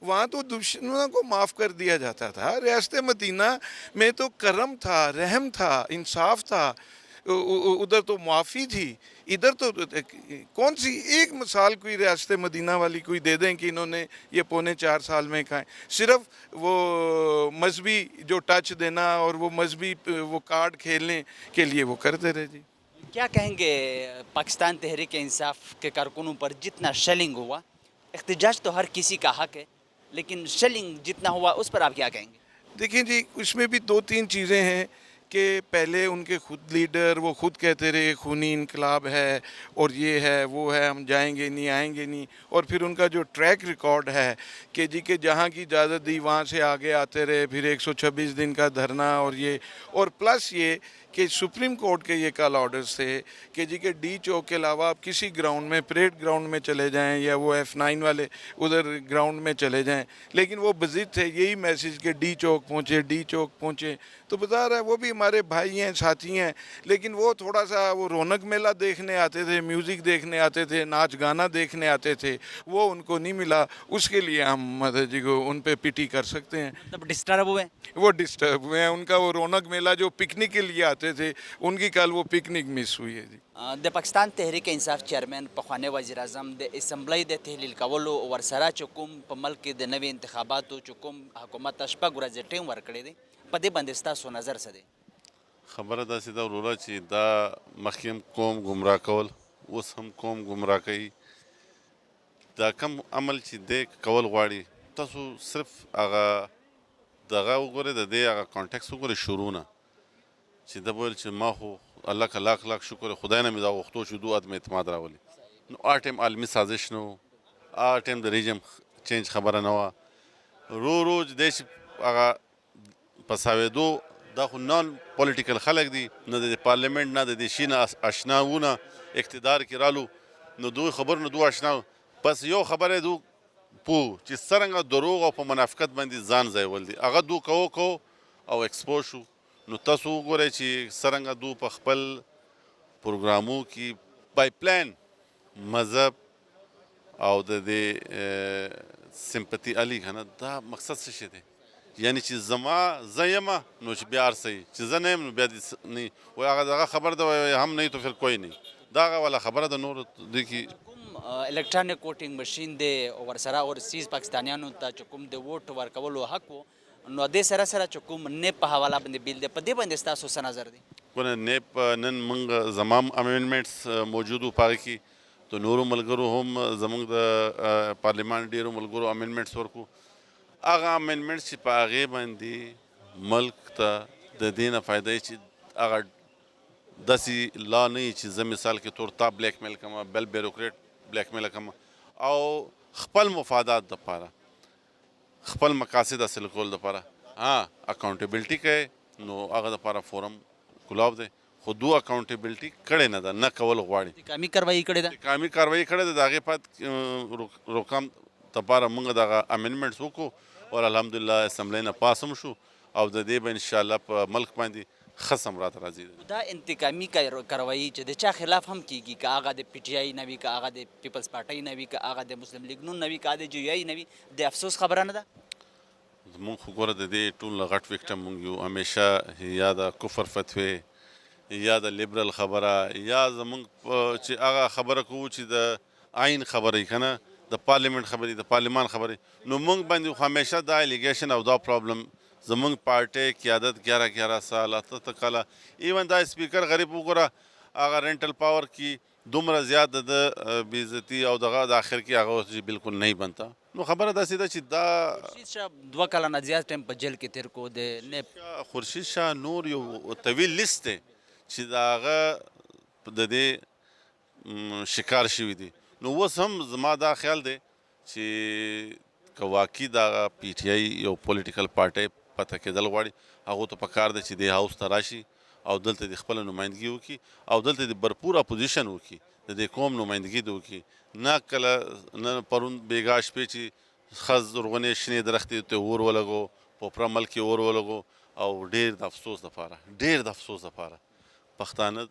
وہاں تو دشمنوں کو معاف کر دیا جاتا تھا. ریاست مدینہ میں تو کرم تھا, رحم تھا, انصاف تھا, ادھر تو معافی تھی. ادھر تو کون سی ایک مثال کوئی ریاست مدینہ والی کوئی دے دیں کہ انہوں نے یہ 4.25 سال میں کھائیں. صرف وہ مذہبی جو ٹچ دینا اور وہ مذہبی وہ کارڈ کھیلنے کے لیے وہ کرتے رہے. جی کیا کہیں گے پاکستان تحریک انصاف کے کارکنوں پر جتنا شیلنگ ہوا؟ احتجاج تو ہر کسی کا حق ہے, لیکن شیلنگ جتنا ہوا اس پر آپ کیا کہیں گے؟ دیکھیں جی, اس میں بھی 2-3 چیزیں ہیں کہ پہلے ان کے خود لیڈر وہ خود کہتے رہے خونی انقلاب ہے اور یہ ہے وہ ہے, ہم جائیں گے نہیں, آئیں گے نہیں. اور پھر ان کا جو ٹریک ریکارڈ ہے کہ جی کہ جہاں کی اجازت دی وہاں سے آگے آتے رہے, پھر 126 دن کا دھرنا اور یہ, اور پلس یہ کہ سپریم کورٹ کے یہ کال آرڈرز تھے کہ جی کہ ڈی چوک کے علاوہ آپ کسی گراؤنڈ میں, پریڈ گراؤنڈ میں چلے جائیں یا وہ F9 والے ادھر گراؤنڈ میں چلے جائیں. لیکن وہ بضد تھے یہی میسیج کہ ڈی چوک پہنچے, ڈی چوک پہنچے. تو بظاہر ہے وہ بھی ہمارے بھائی ہیں, ساتھی ہیں, لیکن وہ تھوڑا سا وہ رونق میلہ دیکھنے آتے تھے, میوزک دیکھنے آتے تھے, ناچ گانا دیکھنے آتے تھے, وہ ان کو نہیں ملا. اس کے لیے ہم مدد جی کو ان پہ پٹی کر سکتے ہیں. مطلب ڈسٹرب ہوئے؟ وہ ڈسٹرب ہوئے ہیں. ان کا وہ رونق میلہ جو پکنک کے لیے آتے تھے ان کی کل وہ پکنک مس ہوئی ہے. جی د پاکستان تحریک انصاف چیئرمین پخوانی وزیر اعظم د اسمبلی د تحلیل کولو ورسره چې کوم په ملک کې د نوي انتخاباتو چې کوم حکومت ته 6 ورځې ټیم ورکړی دی, په دې باندې ستاسو نظر څه دی؟ خبره داسې ده وروره چې دا مخکې هم قوم ګمراه کول, اوس هم قوم ګمراه کوي. دا کم عمل چې دی کول غواړي, تاسو صرف هغه دغه وګورئ, د دې هغه کانټیکس وګورئ شروع نه, چې ده ویل چې ما خو الله که لاک لاک شکر خدای نه مې دا غوښتو چې دو عدم اعتماد راولي. نو هغه ټایم عالمي سازش نه و, هغه ټایم د ریجم چینج خبره نه وه. رو رو دی چې هغه په ساوېدو دا خو نان پولیټیکل خلک دي, نه د پارلیمنټ نه د دې شي نه اشنا وو, نه اقتدار کې رالو, نو دوی خبرو نه دو اشنا وو. پس یو خبره دو پوه چې څرنګه دروغ او په منافقت باندې ځان ځایول دي, هغه دو کوو او ایکسپوز شو. نو تاسو وګورئ چې څرنګه دو په خپل پروګرامو کې بای پلان مذهب او د دې سمپتي علي کنه, دا مقصد څه شی دی؟ یعنی چې زما زه یمه نو چې بیا هر څه, چې زه نه یم نو بیا دې نه وایي. هغه دغه خبر ده هم نه تو پھر کوئی نہیں, دا هغه والا خبره ده. نور دی کې کوم الیکټرانیک ووټینګ ماشین دی ورسره اورسیز پاکستانیانو ته چې کوم د ووټ ورکولو حق وو, نو دې سره سره چې کوم نیب په حواله باندې بیل دی, په دې باندې ستاسو څه نظر دی؟ ګوره نیب نن موږ زمام امینډمنټس موجود وو, په هغې کې د نورو ملګرو هم زموږ د پارلیمان ډېرو ملګرو امینډمنټس ورکړو. هغه امینډمنټس چې په هغې باندې ملک ته د دې نه فایده وي چې هغه داسې لا نه وي چې زه مثال کې طور تا بلیک میل کړم, بل بیروکریټ بلیک میل کړم, او خپل مفادات دپاره خپل مقاصد حاصل کول دپاره ها اکاونټیبلټي کوي, نو هغه دپاره فورم کلاب دی. خو دو اکاونټیبلټي کړې نه ده, نه کول غواړي. انتقامي کاروایي کړې ده, انتقامي کاروایي کړې ده. د هغې پات روکام دپاره موږ دغه امینډمنټس وکړو او الحمدلله اسمبلی نه پاس هم شو, او د دې به انشاءالله په ملک باندې ښه ثمرات راځي. دا انتقامي کاروایي چې د چا خلاف هم کیږي, که هغه د پی ټي آی نه وي, که هغه د پیپلز پارټۍ نه وي, که هغه د مسلم لیګ نون نه وي, که هغه د جی آی نه وي, د افسوس خبره نه ده؟ زمونږ خو ګوره د دې ټول نه غټ ویکټم مونږ یو. همیشه یا د کفر فتوې یا د لیبرل خبره یا زمونږ چې هغه خبره کوو چې د آئین خبرې که نه, د پارلیمنټ خبرې, د پارلیمان خبرې, نو مونږ باندې خو همیشه دا الیګیشن او دا پرابلم زمونږ پارټۍ قیادت 11 سال 8 کاله, ایون دا سپیکر غریب وګوره, هغه رینټل پاور کې دومره زیات د بې عزتي او دغه د آخر کې هغه اوس بالکل نه بنته. نو خبره داسې ده چې دا خورشید شاه 2 کاله نه زیات ټایم په جیل کې تیر کو. د نیب خورشید شاه نور یو طویل لیست دی چې د هغه د دې شکار شوي دي. نو اوس هم زما دا خیال دی چې که واقعي دغه پی ټي آی یو پولیټیکل پارټۍ پته کېدل غواړي, هغو ته پکار دی چې دې هاوس ته راشي او دلته د خپله نمایندګي وکړي او دلته د برپور اپوزیشن وکړي, د دې قوم نمایندګي دې وکړي. نه کله نه پرون بېګا شپې چې ښه زرغونې شنې درختې ته اور ولګو, په پوره ملک کې اور ولګو, او ډېر د افسوس دپاره, ډېر د افسوس دپاره پښتانه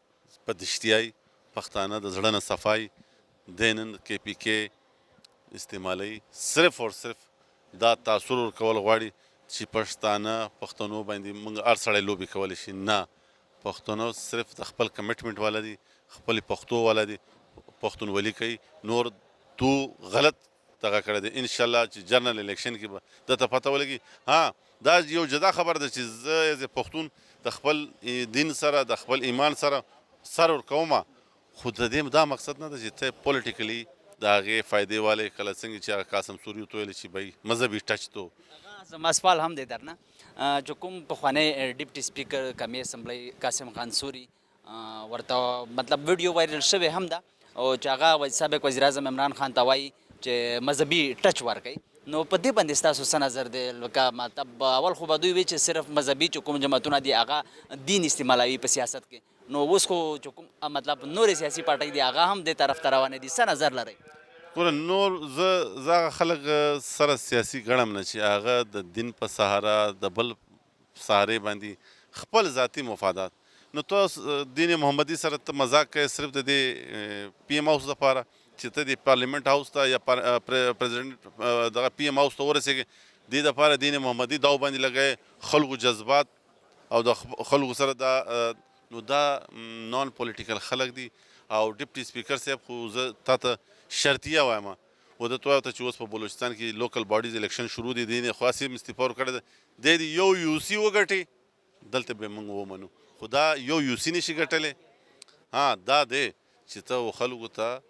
په دشتیایي, پښتانه د زړه نه صفایي, دی نن کې پی کې استعمالوي صرف اور صرف دا تاثر ورکول غواړي چې پښتانه پښتنو باندې موږ هر سړی لوبې کولی شي. نه، پښتنو صرف د خپل کمټمنټ والا دي، خپل پښتو والا دي، پښتونولي کوي. نور تو غلط دغه کړی دی. انشاءالله چې جنرال الیکشن کې به درته پته ولګي. ها، دا یو جدا خبر ده چې زه ایز پښتون د خپل دین سره د خپل ایمان سره سر ورکوم، خو د دې دا مقصد نه ده چې ته پولیټیکلی د هغې فایدې والی کله څنګه چې هغه قاسم سوري ورته ویلې چې بهی مذهبي ټچ تو. زما سوال هم دی درنه چې کوم پخوانی ډیپټي سپیکر قومي اسمبلی قاسم خان سوري ورته مطلب ویډیو وایرل شوی هم ده او چې هغه سابق وزیر اعظم عمران خان ته وایي چې مذهبي ټچ ورکوي. نو په دې باندې ستاسو څه نظر دی؟ لکه مطلب اول خو به دوی وی چې صرف مذهبي چې کوم جماعتونه دي هغه دین استعمالوي په سیاست کې، نو اوس خو چې کوم مطلب نورې سیاسي پارټۍ دي هغه هم دې طرف ته روانې دي. څه نظر لرئ؟ ګوره نور زه هغه خلک سره سیاسي ګڼم نه چې هغه د دین په سهاره د بل سهارې باندې خپل ذاتي مفادات. نو ته دین محمدي سره ته مذاق کوې صرف د دې پی ایم هاوس دپاره چې ته د پارلیمنټ هاوس ته یا پریزیډنټ دغه پی ایم هاوس ته ورسېږې، دې دپاره دین محمدي داو باندې لګوې خلکو جذبات او د خلکو سره دا نو دا نان پولیټیکل خلک دي. او ډیپټي سپیکر صاحب خو زه تا ته شرطیه وایم و درته وایم چې اوس په بلوچستان کې لوکل باډیز الیکشن شروع دي، دې نه خاص هم استعفا ورکړې ده، دی دې یو یو سی وګټي دلته به موږ ومنو، خو دا یو یو سی نشي ګټلی. ها، دا دی چې ته خلکو ته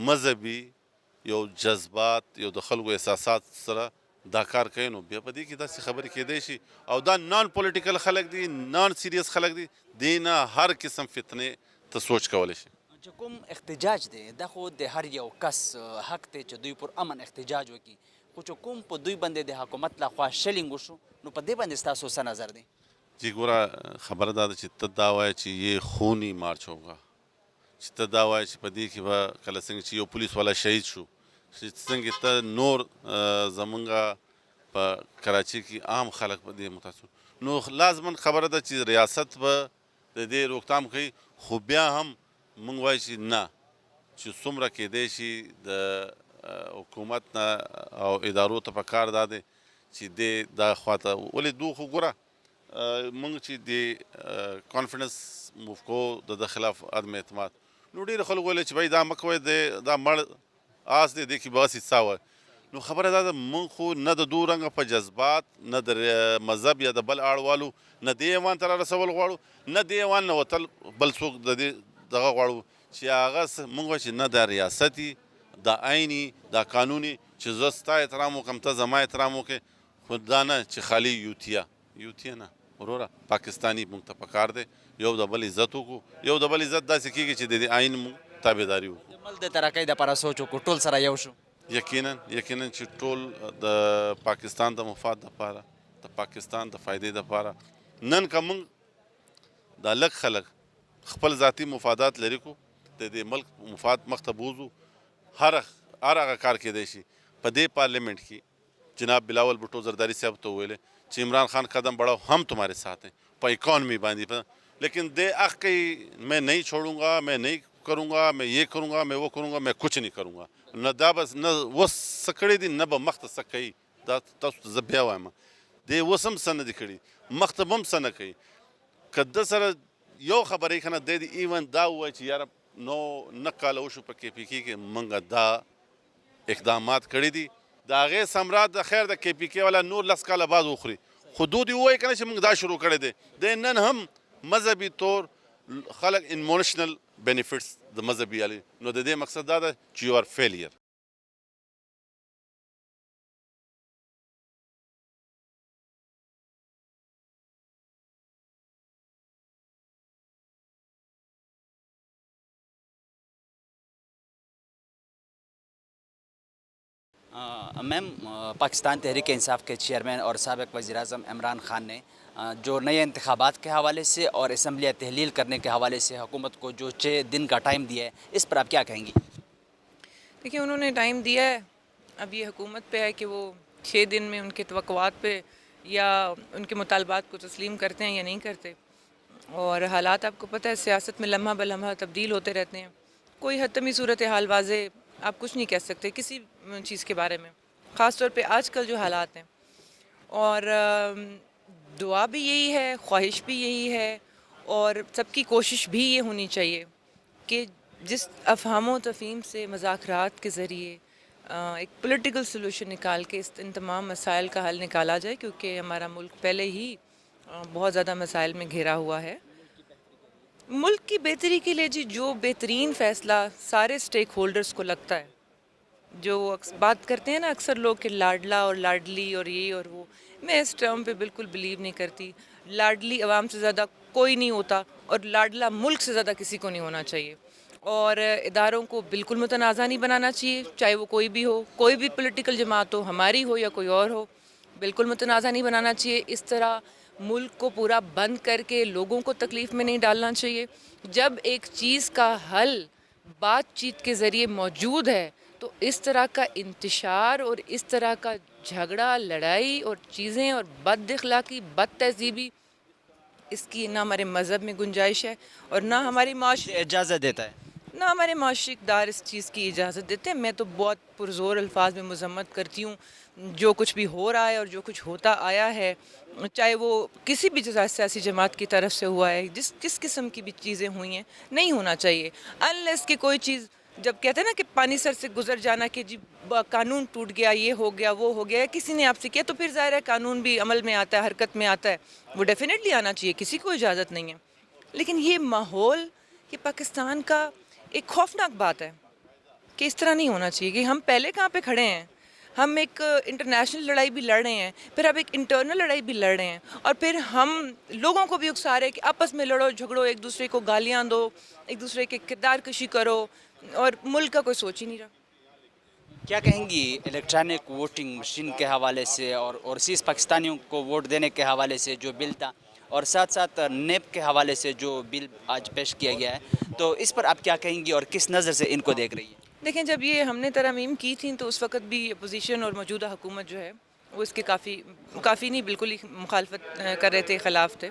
مذهبي یو جذبات یو د خلکو احساسات سره دا کار کوي، نو بیا په دې کې داسې خبرې کیدی شي. او دا نان پولیټیکل خلک دي، نان سیریس خلک دي، دې نه هر قسم فتنې ته سوچ کولی شي. چې کوم احتجاج دی دا خو د هر یو کس حق دی چې دوی پر امن احتجاج وکړي، خو چې کوم په دوی باندې د حکومت لخوا شلینګ وشو، نو په دې باندې ستاسو څه نظر دی؟ جی ګوره خبره دا ده چې ته دا وایې چې یې خونی مارچ ہوگا، چې ته دا وایې چې په دې کې به کله څنګه چې یو پولیس والا شهید شو، چې څنګه ته نور زمونږ په کراچي کې عام خلک په دې متاثر، نو لازما خبره ده چې ریاست به د دې روکتام کوي. خو بیا هم مونږ وایو چې نه، چې څومره کیدی شي د حکومت نه او ادارو ته پکار دا دی چې دې دا خواته ولې دو خو ګوره مونږ چې د کانفیډنس موف کو د خلاف عدم اعتماد، نو ډېر خلک ویل چې بھائی دا مه کوئ، دا مړ آس دی، دې کې به هسې څه وایي. نو خبره دا ده مونږ خو نه د دو رنګه په جذبات نه د مذهب یا د بل اړوالو نه دې ایوان ته را رسول غواړو، نه دې ایوان نه وتل بل څوک د دې دغه غواړو چې هغه مونږ وایو چې نه دا ریاستي دا عیني دا قانوني چې زه ستا احترام وکړم ته زما احترام وکړې، خو دا نه چې خالي یوتیا نه وروره پاکستاني مونږ ته پکار دی یو د بل عزت وکړو. یو د بل عزت داسې کېږي چې د دې عین مونږ تابعداري وکړو. د ملک د ترقۍ دپاره سوچ وکړو، ټول سره یو شو. یقینا چې ټول د پاکستان د مفاد دپاره د پاکستان د فایدې دپاره نن که مونږ دا لږ خلک خپل ذاتي مفادات لري کو د دې ملک مفاد مخ ته بوځو، هر هغه کار کیدی شي. په دې پارلیمنٹ کې جناب بلاول بھٹو زرداری صاحب ته ویلے چې عمران خان قدم بڑھاؤ ہم تمہارے ساتھ ہیں په اکانومی باندې، لیکن دې اخ کوي میں نہیں چھوڑوں گا، میں نہیں کروں گا، میں یہ کروں گا، میں وہ کروں گا، میں کچھ نہیں کروں گا. نه دا بس نه اوس څه کړي دي نه به مخ ته څه کوي. دا تاسو ته زه بیا وایم دی اوس هم څه نه دي کړي، مخ ته به هم څه نه کوي. که ده سره یو خبرې که نه دی د ایون دا ووایي چې یاره نو نه کاله وشو په کې پي کې کې موږ دا اقدامات کړي دي، د هغې ثمره د خیر د کې پي کې والا نور 10 کاله بعد وخوري. خو دو دې ووایي که نه چې موږ دا شروع کړی دی. د نن هم مذهبي طور خلک انموشنل بینیفټس د مذهبي علي، نو د دې مقصد دا ده چې یو آر فیلیر. میم پاکستان تحریک انصاف کے چیئرمین اور سابق وزیر اعظم عمران خان نے جو نئے انتخابات کے حوالے سے اور اسمبلیاں تحلیل کرنے کے حوالے سے حکومت کو جو 6 دن کا ٹائم دیا ہے، اس پر آپ کیا کہیں گی؟ دیکھیں انہوں نے ٹائم دیا ہے، اب یہ حکومت پہ ہے کہ وہ 6 دن میں ان کے توقعات پہ یا ان کے مطالبات کو تسلیم کرتے ہیں یا نہیں کرتے. اور حالات آپ کو پتہ ہے سیاست میں لمحہ بلمحہ تبدیل ہوتے رہتے ہیں، کوئی حتمی صورتحال واضح آپ کچھ نہیں کہہ سکتے کسی چیز کے بارے میں، خاص طور پہ آج کل جو حالات ہیں. اور دعا بھی یہی ہے، خواہش بھی یہی ہے، اور سب کی کوشش بھی یہ ہونی چاہیے کہ جس افہام و تفہیم سے مذاکرات کے ذریعے ایک پولیٹیکل سلوشن نکال کے ان تمام مسائل کا حل نکالا جائے، کیونکہ ہمارا ملک پہلے ہی بہت زیادہ مسائل میں گھرا ہوا ہے. ملک کی بہتری کے لیے جی جو بہترین فیصلہ سارے سٹیک ہولڈرز کو لگتا ہے، جو بات کرتے ہیں نا اکثر لوگ کہ لاڈلا اور لاڈلی اور یہ اور وہ، میں اس ٹرم پہ بالکل بلیو نہیں کرتی. لاڈلی عوام سے زیادہ کوئی نہیں ہوتا، اور لاڈلا ملک سے زیادہ کسی کو نہیں ہونا چاہیے. اور اداروں کو بالکل متنازع نہیں بنانا چاہیے، چاہے وہ کوئی بھی ہو، کوئی بھی پولیٹیکل جماعت ہو، ہماری ہو یا کوئی اور ہو، بالکل متنازع نہیں بنانا چاہیے. اس طرح ملک کو پورا بند کر کے لوگوں کو تکلیف میں نہیں ڈالنا چاہیے. جب ایک چیز کا حل بات چیت کے ذریعے موجود ہے تو اس طرح کا انتشار اور اس طرح کا جھگڑا، لڑائی اور چیزیں اور بد اخلاقی، بد تہذیبی، اس کی نہ ہمارے مذہب میں گنجائش ہے اور نہ ہماری معاشرے اجازت دیتا ہے. نہ ہمارے معاشرے اقدار اس چیز کی اجازت دیتے ہیں. میں تو بہت پرزور الفاظ میں مذمت کرتی ہوں جو کچھ بھی ہو رہا ہے اور جو کچھ ہوتا آیا ہے، چاہے وہ کسی بھی سیاسی جماعت کی طرف سے ہوا ہے، جس قسم کی بھی چیزیں ہوئی ہیں، نہیں ہونا چاہیے. انلیس کہ کوئی چیز، جب کہتے ہیں نا کہ پانی سر سے گزر جانا کہ جی قانون ٹوٹ گیا، یہ ہو گیا، وہ ہو گیا، کسی نے آپ سے کیا، تو پھر ظاہر ہے قانون بھی عمل میں آتا ہے، حرکت میں آتا ہے، وہ ڈیفینیٹلی آنا چاہیے، کسی کو اجازت نہیں ہے. لیکن یہ ماحول، یہ پاکستان کا ایک خوفناک بات ہے کہ اس طرح نہیں ہونا چاہیے. کہ ہم پہلے کہاں پہ کھڑے ہیں، ہم ایک انٹرنیشنل لڑائی بھی لڑ رہے ہیں، پھر اب ایک انٹرنل لڑائی بھی لڑ رہے ہیں، اور پھر ہم لوگوں کو بھی اکسا رہے ہیں کہ آپس میں لڑو جھگڑو، ایک دوسرے کو گالیاں دو، ایک دوسرے کے کردار کشی کرو، اور ملک کا کوئی سوچ ہی نہیں رہا. کیا کہیں گی الیکٹرانک ووٹنگ مشین کے حوالے سے اور اوورسیز پاکستانیوں کو ووٹ دینے کے حوالے سے جو بل تھا، اور ساتھ ساتھ نیب کے حوالے سے جو بل آج پیش کیا گیا ہے، تو اس پر آپ کیا کہیں گی اور کس نظر سے ان کو دیکھ رہی ہے؟ دیکھیں، جب یہ ہم نے ترامیم کی تھیں تو اس وقت بھی اپوزیشن اور موجودہ حکومت جو ہے وہ اس کے کافی نہیں، بالکل ہی مخالفت کر رہے تھے، خلاف تھے.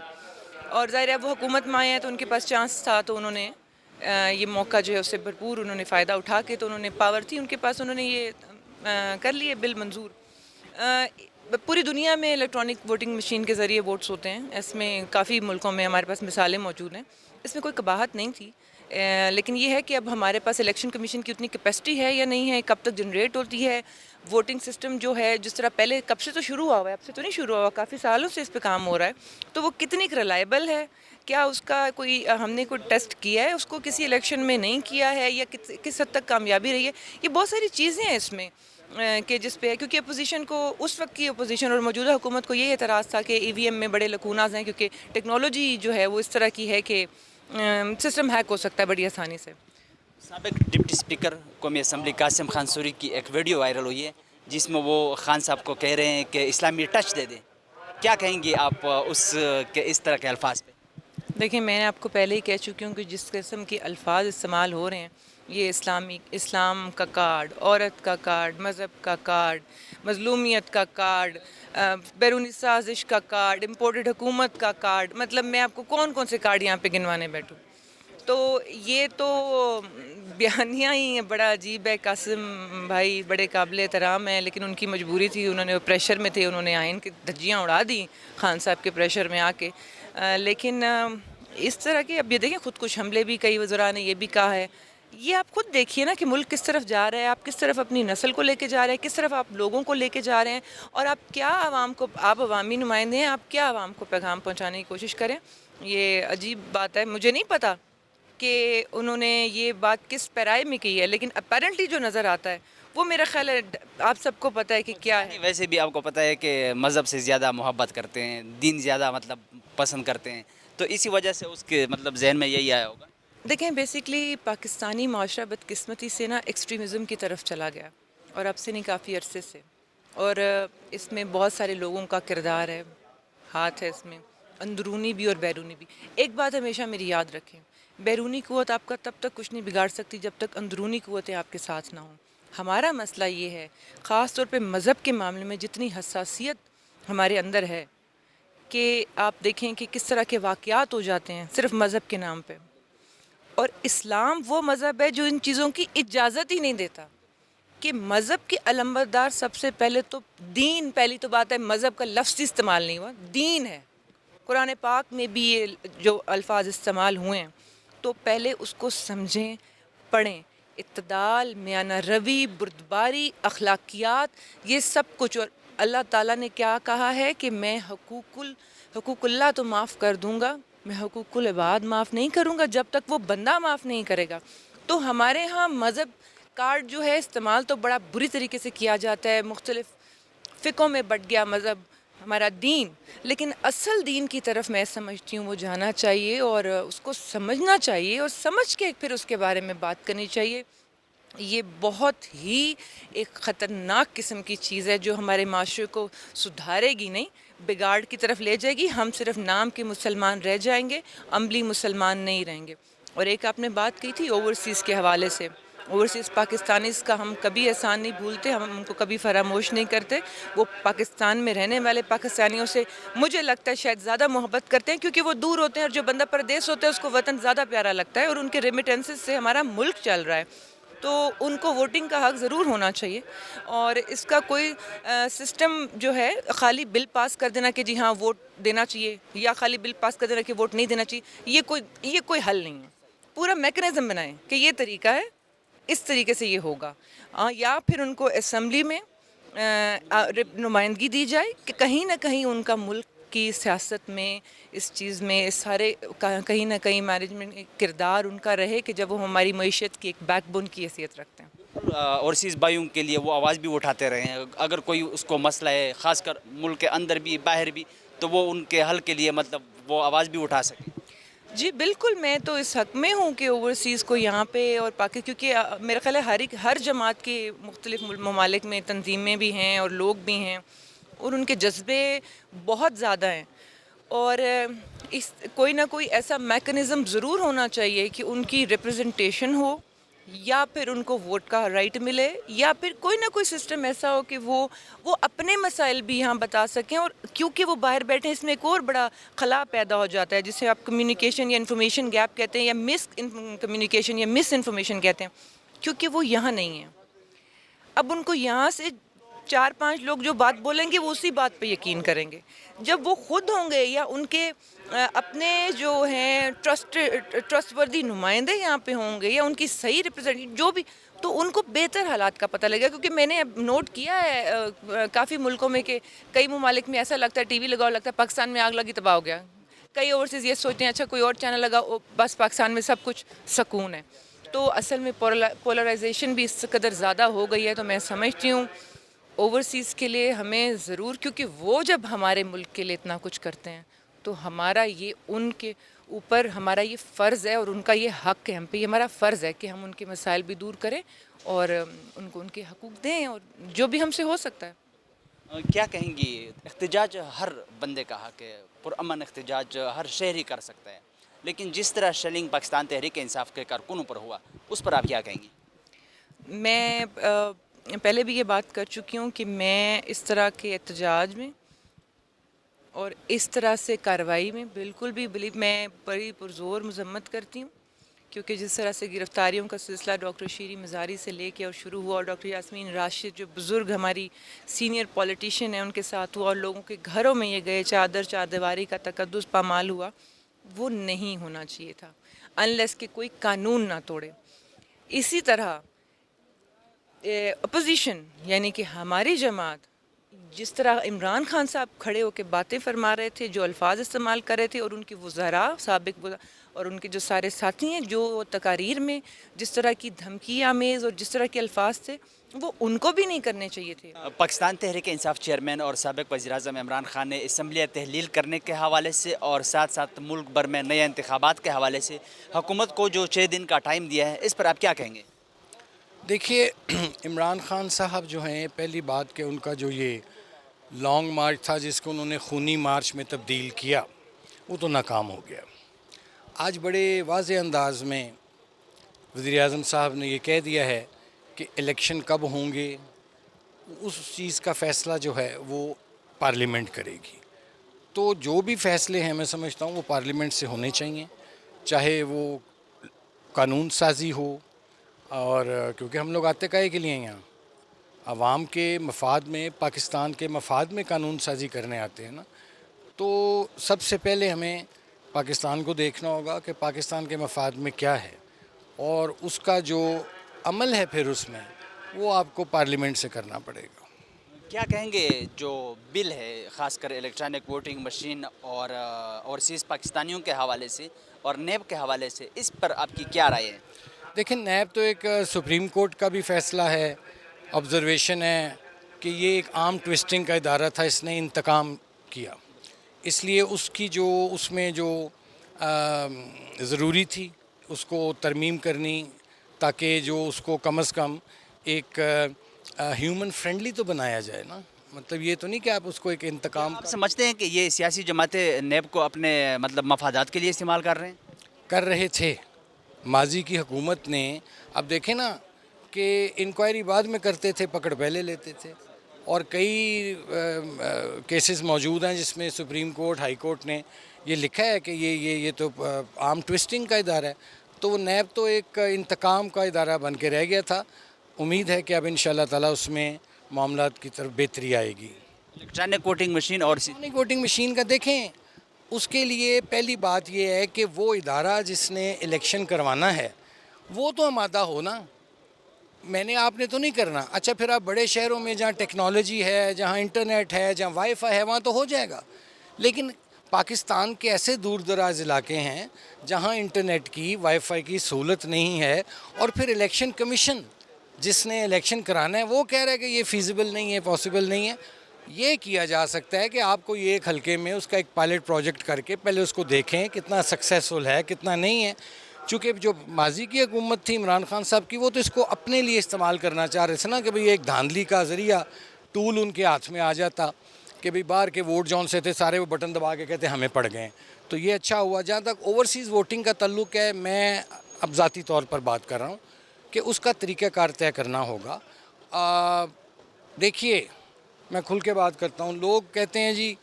اور ظاہر ہے وہ حکومت میں آئے ہیں تو ان کے پاس چانس تھا، تو انہوں نے یہ موقع جو ہے اس سے بھرپور انہوں نے فائدہ اٹھا کے، تو انہوں نے پاور تھی ان کے پاس، انہوں نے یہ کر لیے بل منظور. پوری دنیا میں الیکٹرانک ووٹنگ مشین کے ذریعے ووٹس ہوتے ہیں، اس میں کافی ملکوں میں ہمارے پاس مثالیں موجود ہیں، اس میں کوئی قباحت نہیں تھی. لیکن یہ ہے کہ اب ہمارے پاس الیکشن کمیشن کی اتنی کیپیسٹی ہے یا نہیں ہے، کب تک جنریٹ ہوتی ہے ووٹنگ سسٹم جو ہے، جس طرح پہلے کب سے تو شروع ہوا ہے، اب سے تو نہیں شروع ہوا، کافی سالوں سے اس پہ کام ہو رہا ہے، تو وہ کتنی ریلائبل ہے، کیا اس کا کوئی ہم نے کوئی ٹیسٹ کیا ہے، اس کو کسی الیکشن میں نہیں کیا ہے، یا کس حد تک کامیابی رہی ہے. یہ بہت ساری چیزیں ہیں اس میں کہ جس پہ ہے، کیونکہ اپوزیشن کو، اس وقت کی اپوزیشن اور موجودہ حکومت کو یہ اعتراض تھا کہ ای وی ایم میں بڑے لکوناز ہیں، کیونکہ ٹیکنالوجی جو ہے وہ اس طرح کی ہے کہ سسٹم ہیک ہو سکتا ہے بڑی آسانی سے. سابق ڈپٹی اسپیکر قومی اسمبلی قاسم خان سوری کی ایک ویڈیو وائرل ہوئی ہے جس میں وہ خان صاحب کو کہہ رہے ہیں کہ اسلامی ٹچ دے دیں. کیا کہیں گی آپ اس طرح کے الفاظ پہ؟ دیکھیں، میں نے آپ کو پہلے ہی کہہ چکی ہوں کہ جس قسم کے الفاظ استعمال ہو رہے ہیں، یہ اسلام کا کارڈ، عورت کا کارڈ، مذہب کا کارڈ، مظلومیت کا کارڈ، بیرونی سازش کا کارڈ، امپورٹڈ حکومت کا کارڈ، مطلب میں آپ کو کون کون سے کارڈ یہاں پہ گنوانے بیٹھوں. تو یہ تو بیانیہ ہی بڑا عجیب ہے. قاسم بھائی بڑے قابل احترام ہیں، لیکن ان کی مجبوری تھی، انہوں نے پریشر میں تھے، انہوں نے آئین کی دھجیاں اڑا دی خان صاحب کے پریشر میں آ کے. لیکن اس طرح کے، اب یہ دیکھیں، خود کش حملے بھی کئی وزراء نے یہ بھی کہا ہے. یہ آپ خود دیکھیے نا کہ ملک کس طرف جا رہا ہے، آپ کس طرف اپنی نسل کو لے کے جا رہے ہیں، کس طرف آپ لوگوں کو لے کے جا رہے ہیں، اور آپ کیا عوام کو، آپ عوامی نمائندے ہیں، آپ کیا عوام کو پیغام پہنچانے کی کوشش کریں. یہ عجیب بات ہے. مجھے نہیں پتا کہ انہوں نے یہ بات کس پیرائے میں کی ہے، لیکن اپیرنٹلی جو نظر آتا ہے وہ میرا خیال ہے آپ سب کو پتہ ہے کہ کیا ہے. ویسے بھی آپ کو پتہ ہے کہ مذہب سے زیادہ محبت کرتے ہیں، دین زیادہ مطلب پسند کرتے ہیں، تو اسی وجہ سے اس کے مطلب ذہن میں یہی آیا ہوگا. دیکھیں، بیسکلی پاکستانی معاشرہ بدقسمتی سے نا ایکسٹریمزم کی طرف چلا گیا، اور اب سے نہیں، کافی عرصے سے. اور اس میں بہت سارے لوگوں کا کردار ہے، ہاتھ ہے اس میں، اندرونی بھی اور بیرونی بھی. ایک بات ہمیشہ میری یاد رکھیں، بیرونی قوت آپ کا تب تک کچھ نہیں بگاڑ سکتی جب تک اندرونی قوتیں آپ کے ساتھ نہ ہوں. ہمارا مسئلہ یہ ہے، خاص طور پہ مذہب کے معاملے میں جتنی حساسیت ہمارے اندر ہے، کہ آپ دیکھیں کہ کس طرح کے واقعات ہو جاتے ہیں صرف مذہب کے نام پہ. اور اسلام وہ مذہب ہے جو ان چیزوں کی اجازت ہی نہیں دیتا. کہ مذہب کے علمبردار سب سے پہلے تو دین، پہلی تو بات ہے مذہب کا لفظ استعمال نہیں ہوا، دین ہے. قرآن پاک میں بھی یہ جو الفاظ استعمال ہوئے ہیں تو پہلے اس کو سمجھیں، پڑھیں. اعتدال، میانہ روی، بردباری، اخلاقیات، یہ سب کچھ. اور اللہ تعالیٰ نے کیا کہا ہے کہ میں حقوق اللہ تو معاف کر دوں گا، میں حقوق العباد معاف نہیں کروں گا جب تک وہ بندہ معاف نہیں کرے گا. تو ہمارے ہاں مذہب کارڈ جو ہے استعمال تو بڑا بری طریقے سے کیا جاتا ہے، مختلف فقوں میں بٹ گیا مذہب ہمارا دین. لیکن اصل دین کی طرف میں سمجھتی ہوں وہ جانا چاہیے اور اس کو سمجھنا چاہیے اور سمجھ کے پھر اس کے بارے میں بات کرنی چاہیے. یہ بہت ہی ایک خطرناک قسم کی چیز ہے جو ہمارے معاشرے کو سدھارے گی نہیں، بگاڑ کی طرف لے جائے گی. ہم صرف نام کے مسلمان رہ جائیں گے، عملی مسلمان نہیں رہیں گے. اور ایک آپ نے بات کی تھی اوورسیز کے حوالے سے، اوورسیز پاکستانیز کا ہم کبھی احسان نہیں بھولتے، ہم ان کو کبھی فراموش نہیں کرتے. وہ پاکستان میں رہنے والے پاکستانیوں سے مجھے لگتا ہے شاید زیادہ محبت کرتے ہیں کیونکہ وہ دور ہوتے ہیں، اور جو بندہ پردیس ہوتا ہے اس کو وطن زیادہ پیارا لگتا ہے اور ان کے ریمیٹنسز سے ہمارا ملک چل رہا ہے. تو ان کو ووٹنگ کا حق ضرور ہونا چاہیے. اور اس کا کوئی سسٹم جو ہے خالی بل پاس کر دینا کہ جی ہاں ووٹ دینا چاہیے، یا خالی بل پاس کر دینا کہ ووٹ نہیں دینا چاہیے، یہ کوئی حل نہیں ہے. پورا میکنزم بنائیں کہ یہ طریقہ ہے، اس طریقے سے یہ ہوگا. یا پھر ان کو اسمبلی میں نمائندگی دی جائے کہ کہیں نہ کہیں ان کا ملک کی سیاست میں، اس چیز میں، اس سارے کہیں نہ کہیں مینجمنٹ کردار ان کا رہے کہ جب وہ ہماری معیشت کی ایک بیک بون کی حیثیت رکھتے ہیں. اوورسیز بھائیوں کے لیے وہ آواز بھی اٹھاتے رہے ہیں، اگر کوئی اس کو مسئلہ ہے خاص کر ملک کے اندر بھی باہر بھی تو وہ ان کے حل کے لیے مطلب وہ آواز بھی اٹھا سکیں. جی بالکل، میں تو اس حق میں ہوں کہ اوورسیز کو یہاں پہ اور کیونکہ میرا خیال ہے ہر جماعت کے مختلف ممالک میں تنظیمیں بھی ہیں اور لوگ بھی ہیں اور ان کے جذبے بہت زیادہ ہیں. اور کوئی نہ کوئی ایسا میکنزم ضرور ہونا چاہیے کہ ان کی ریپرزنٹیشن ہو، یا پھر ان کو ووٹ کا رائٹ ملے، یا پھر کوئی نہ کوئی سسٹم ایسا ہو کہ وہ اپنے مسائل بھی یہاں بتا سکیں. اور کیونکہ وہ باہر بیٹھے ہیں اس میں ایک اور بڑا خلا پیدا ہو جاتا ہے جسے آپ کمیونیکیشن یا انفارمیشن گیپ کہتے ہیں، یا مس کمیونیکیشن یا مس انفارمیشن کہتے ہیں، کیونکہ وہ یہاں نہیں ہیں. اب ان کو یہاں سے 4-5 لوگ جو بات بولیں گے وہ اسی بات پہ یقین کریں گے. جب وہ خود ہوں گے یا ان کے اپنے جو ہیں ٹرسٹ وردی نمائندے یہاں پہ ہوں گے یا ان کی صحیح ریپرزینٹیو جو بھی، تو ان کو بہتر حالات کا پتہ لگے گا. کیونکہ میں نے نوٹ کیا ہے کافی ملکوں میں کہ کئی ممالک میں ایسا لگتا ہے ٹی وی لگاؤ لگتا ہے پاکستان میں آگ لگی تباہ ہو گیا. کئی اوورسیز یہ سوچتے ہیں اچھا کوئی اور چینل لگاؤ بس پاکستان میں سب کچھ سکون ہے. تو اصل میں پولرائزیشن بھی اس قدر زیادہ ہو گئی ہے. تو میں سمجھتی ہوں اوورسیز کے لیے ہمیں ضرور، کیونکہ وہ جب ہمارے ملک کے لیے اتنا کچھ کرتے ہیں تو ہمارا یہ ان کے اوپر ہمارا یہ فرض ہے اور ان کا یہ حق ہے، ہم پہ یہ ہمارا فرض ہے کہ ہم ان کے مسائل بھی دور کریں اور ان کو ان کے حقوق دیں اور جو بھی ہم سے ہو سکتا ہے. کیا کہیں گی، احتجاج ہر بندے کا حق ہے، پرامن احتجاج ہر شہری کر سکتا ہے، لیکن جس طرح شیلنگ پاکستان تحریک انصاف کے کارکنوں پر ہوا اس پر آپ کیا کہیں گی؟ میں پہلے بھی یہ بات کر چکی ہوں کہ میں اس طرح کے احتجاج میں اور اس طرح سے کارروائی میں بالکل بھی میں بڑی پرزور مذمت کرتی ہوں. کیونکہ جس طرح سے گرفتاریوں کا سلسلہ ڈاکٹر شیری مزاری سے لے کے اور شروع ہوا اور ڈاکٹر یاسمین راشد جو بزرگ ہماری سینئر پولیٹیشین ہیں ان کے ساتھ ہوا اور لوگوں کے گھروں میں یہ گئے چار دیواری کا تقدس پامال ہوا، وہ نہیں ہونا چاہیے تھا انلیس کہ کوئی قانون نہ توڑے. اسی طرح اپوزیشن یعنی کہ ہماری جماعت جس طرح عمران خان صاحب کھڑے ہو کے باتیں فرما رہے تھے، جو الفاظ استعمال کر رہے تھے، اور ان کے وزراء سابق اور ان کے جو سارے ساتھی ہیں جو تقاریر میں جس طرح کی دھمکی آمیز اور جس طرح کے الفاظ تھے وہ ان کو بھی نہیں کرنے چاہیے تھے. پاکستان تحریک انصاف چیئرمین اور سابق وزیر اعظم عمران خان نے اسمبلیہ تحلیل کرنے کے حوالے سے اور ساتھ ساتھ ملک بھر میں نئے انتخابات کے حوالے سے حکومت کو جو 6 دن کا ٹائم دیا ہے، اس پر آپ کیا کہیں گے؟ دیکھیے عمران خان صاحب جو ہیں، پہلی بات کہ ان کا جو یہ لانگ مارچ تھا جس کو انہوں نے خونی مارچ میں تبدیل کیا وہ تو ناکام ہو گیا. آج بڑے واضح انداز میں وزیر اعظم صاحب نے یہ کہہ دیا ہے کہ الیکشن کب ہوں گے اس چیز کا فیصلہ جو ہے وہ پارلیمنٹ کرے گی. تو جو بھی فیصلے ہیں میں سمجھتا ہوں وہ پارلیمنٹ سے ہونے چاہیے، چاہے وہ قانون سازی ہو، اور کیونکہ ہم لوگ آتے کائے کے لیے ہیں یہاں، عوام کے مفاد میں، پاکستان کے مفاد میں قانون سازی کرنے آتے ہیں نا، تو سب سے پہلے ہمیں پاکستان کو دیکھنا ہوگا کہ پاکستان کے مفاد میں کیا ہے، اور اس کا جو عمل ہے پھر اس میں وہ آپ کو پارلیمنٹ سے کرنا پڑے گا۔ کیا کہیں گے جو بل ہے خاص کر الیکٹرانک ووٹنگ مشین اور اوورسیز پاکستانیوں کے حوالے سے اور نیب کے حوالے سے، اس پر آپ کی کیا رائے ہے؟ دیکھیں، نیب تو ایک سپریم کورٹ کا بھی فیصلہ ہے، آبزرویشن ہے کہ یہ ایک عام ٹوسٹنگ کا ادارہ تھا، اس نے انتقام کیا، اس لیے اس کی جو اس میں جو ضروری تھی اس کو ترمیم کرنی، تاکہ جو اس کو کم از کم ایک ہیومن فرینڈلی تو بنایا جائے نا۔ مطلب یہ تو نہیں کہ آپ اس کو ایک انتقام آپ سمجھتے ہیں کہ یہ سیاسی جماعتیں نیب کو اپنے مطلب مفادات کے لیے استعمال کر رہے ہیں؟ کر رہے تھے ماضی کی حکومت نے۔ اب دیکھیں نا کہ انکوائری بعد میں کرتے تھے، پکڑ پہلے لیتے تھے، اور کئی کیسز موجود ہیں جس میں سپریم کورٹ، ہائی کورٹ نے یہ لکھا ہے کہ یہ تو عام ٹوسٹنگ کا ادارہ ہے، تو وہ نیب تو ایک انتقام کا ادارہ بن کے رہ گیا تھا۔ امید ہے کہ اب انشاءاللہ تعالیٰ اس میں معاملات کی طرف بہتری آئے گی۔ الیکٹرانک ووٹنگ مشین اور الیکٹرانک ووٹنگ مشین کا دیکھیں، اس کے لیے پہلی بات یہ ہے کہ وہ ادارہ جس نے الیکشن کروانا ہے وہ تو آمادہ ہو نا۔ میں نے آپ نے تو نہیں کرنا۔ اچھا، پھر آپ بڑے شہروں میں جہاں ٹیکنالوجی ہے، جہاں انٹرنیٹ ہے، جہاں وائی فائی ہے، وہاں تو ہو جائے گا، لیکن پاکستان کے ایسے دور دراز علاقے ہیں جہاں انٹرنیٹ کی، وائی فائی کی سہولت نہیں ہے، اور پھر الیکشن کمیشن جس نے الیکشن کرانا ہے وہ کہہ رہا ہے کہ یہ فیزیبل نہیں ہے، پاسبل نہیں ہے۔ یہ کیا جا سکتا ہے کہ آپ کو یہ ایک حلقے میں اس کا ایک پائلٹ پروجیکٹ کر کے پہلے اس کو دیکھیں کتنا سکسیسفل ہے، کتنا نہیں ہے۔ چونکہ جو ماضی کی حکومت تھی عمران خان صاحب کی، وہ تو اس کو اپنے لیے استعمال کرنا چاہ رہے تھے نا، کہ بھئی ایک دھاندلی کا ذریعہ ٹول ان کے ہاتھ میں آ جاتا کہ بھئی باہر کے ووٹ جون سے تھے سارے وہ بٹن دبا کے کہتے ہمیں پڑ گئے۔ تو یہ اچھا ہوا۔ جہاں تک اوورسیز ووٹنگ کا تعلق ہے، میں اب ذاتی طور پر بات کر رہا ہوں کہ اس کا طریقہ کار طے کرنا ہوگا۔ دیکھیے، میں کھل کے بات کرتا ہوں، لوگ کہتے ہیں جی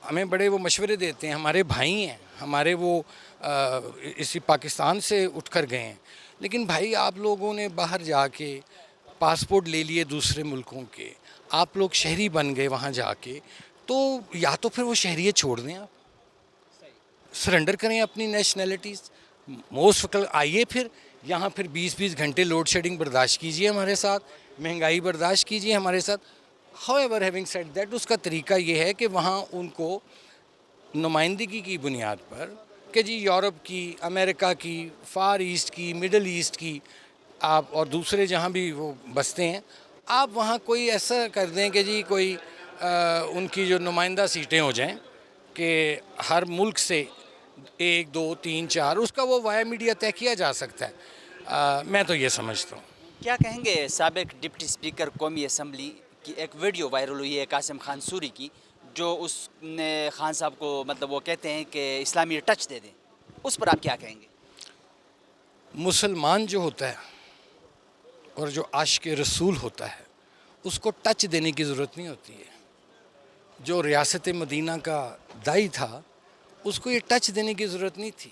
ہمیں بڑے وہ مشورے دیتے ہیں، ہمارے بھائی ہیں، ہمارے وہ اسی پاکستان سے اٹھ کر گئے ہیں، لیکن بھائی آپ لوگوں نے باہر جا کے پاسپورٹ لے لیے دوسرے ملکوں کے، آپ لوگ شہری بن گئے وہاں جا کے، تو یا تو پھر وہ شہریت چھوڑ دیں، آپ سرنڈر کریں اپنی نیشنلٹیز، موسٹ وقت آئیے، پھر یہاں پھر 20 گھنٹے لوڈ شیڈنگ برداشت کیجئے ہمارے ساتھ، مہنگائی برداشت کیجئے ہمارے ساتھ۔ however having said that، اس کا طریقہ یہ ہے کہ وہاں ان کو نمائندگی کی بنیاد پر کہ جی یورپ کی، امریکہ کی، فار ایسٹ کی، مڈل ایسٹ کی، آپ اور دوسرے جہاں بھی وہ بستے ہیں، آپ وہاں کوئی ایسا کر دیں کہ جی کوئی ان کی جو نمائندہ سیٹیں ہو جائیں کہ ہر ملک سے 1 2 3 4، اس کا وہ وایا میڈیا طے کیا جا سکتا ہے۔ میں تو یہ سمجھتا ہوں۔ کیا کہیں گے سابق ڈپٹی اسپیکر قومی اسمبلی کی ایک ویڈیو وائرل ہوئی ہے قاسم خان سوری کی، جو اس نے خان صاحب کو مطلب وہ کہتے ہیں کہ اسلامی ٹچ دے دیں، اس پر آپ کیا کہیں گے؟ مسلمان جو ہوتا ہے اور جو عاشق رسول ہوتا ہے اس کو ٹچ دینے کی ضرورت نہیں ہوتی ہے۔ جو ریاست مدینہ کا دائی تھا اس کو یہ ٹچ دینے کی ضرورت نہیں تھی۔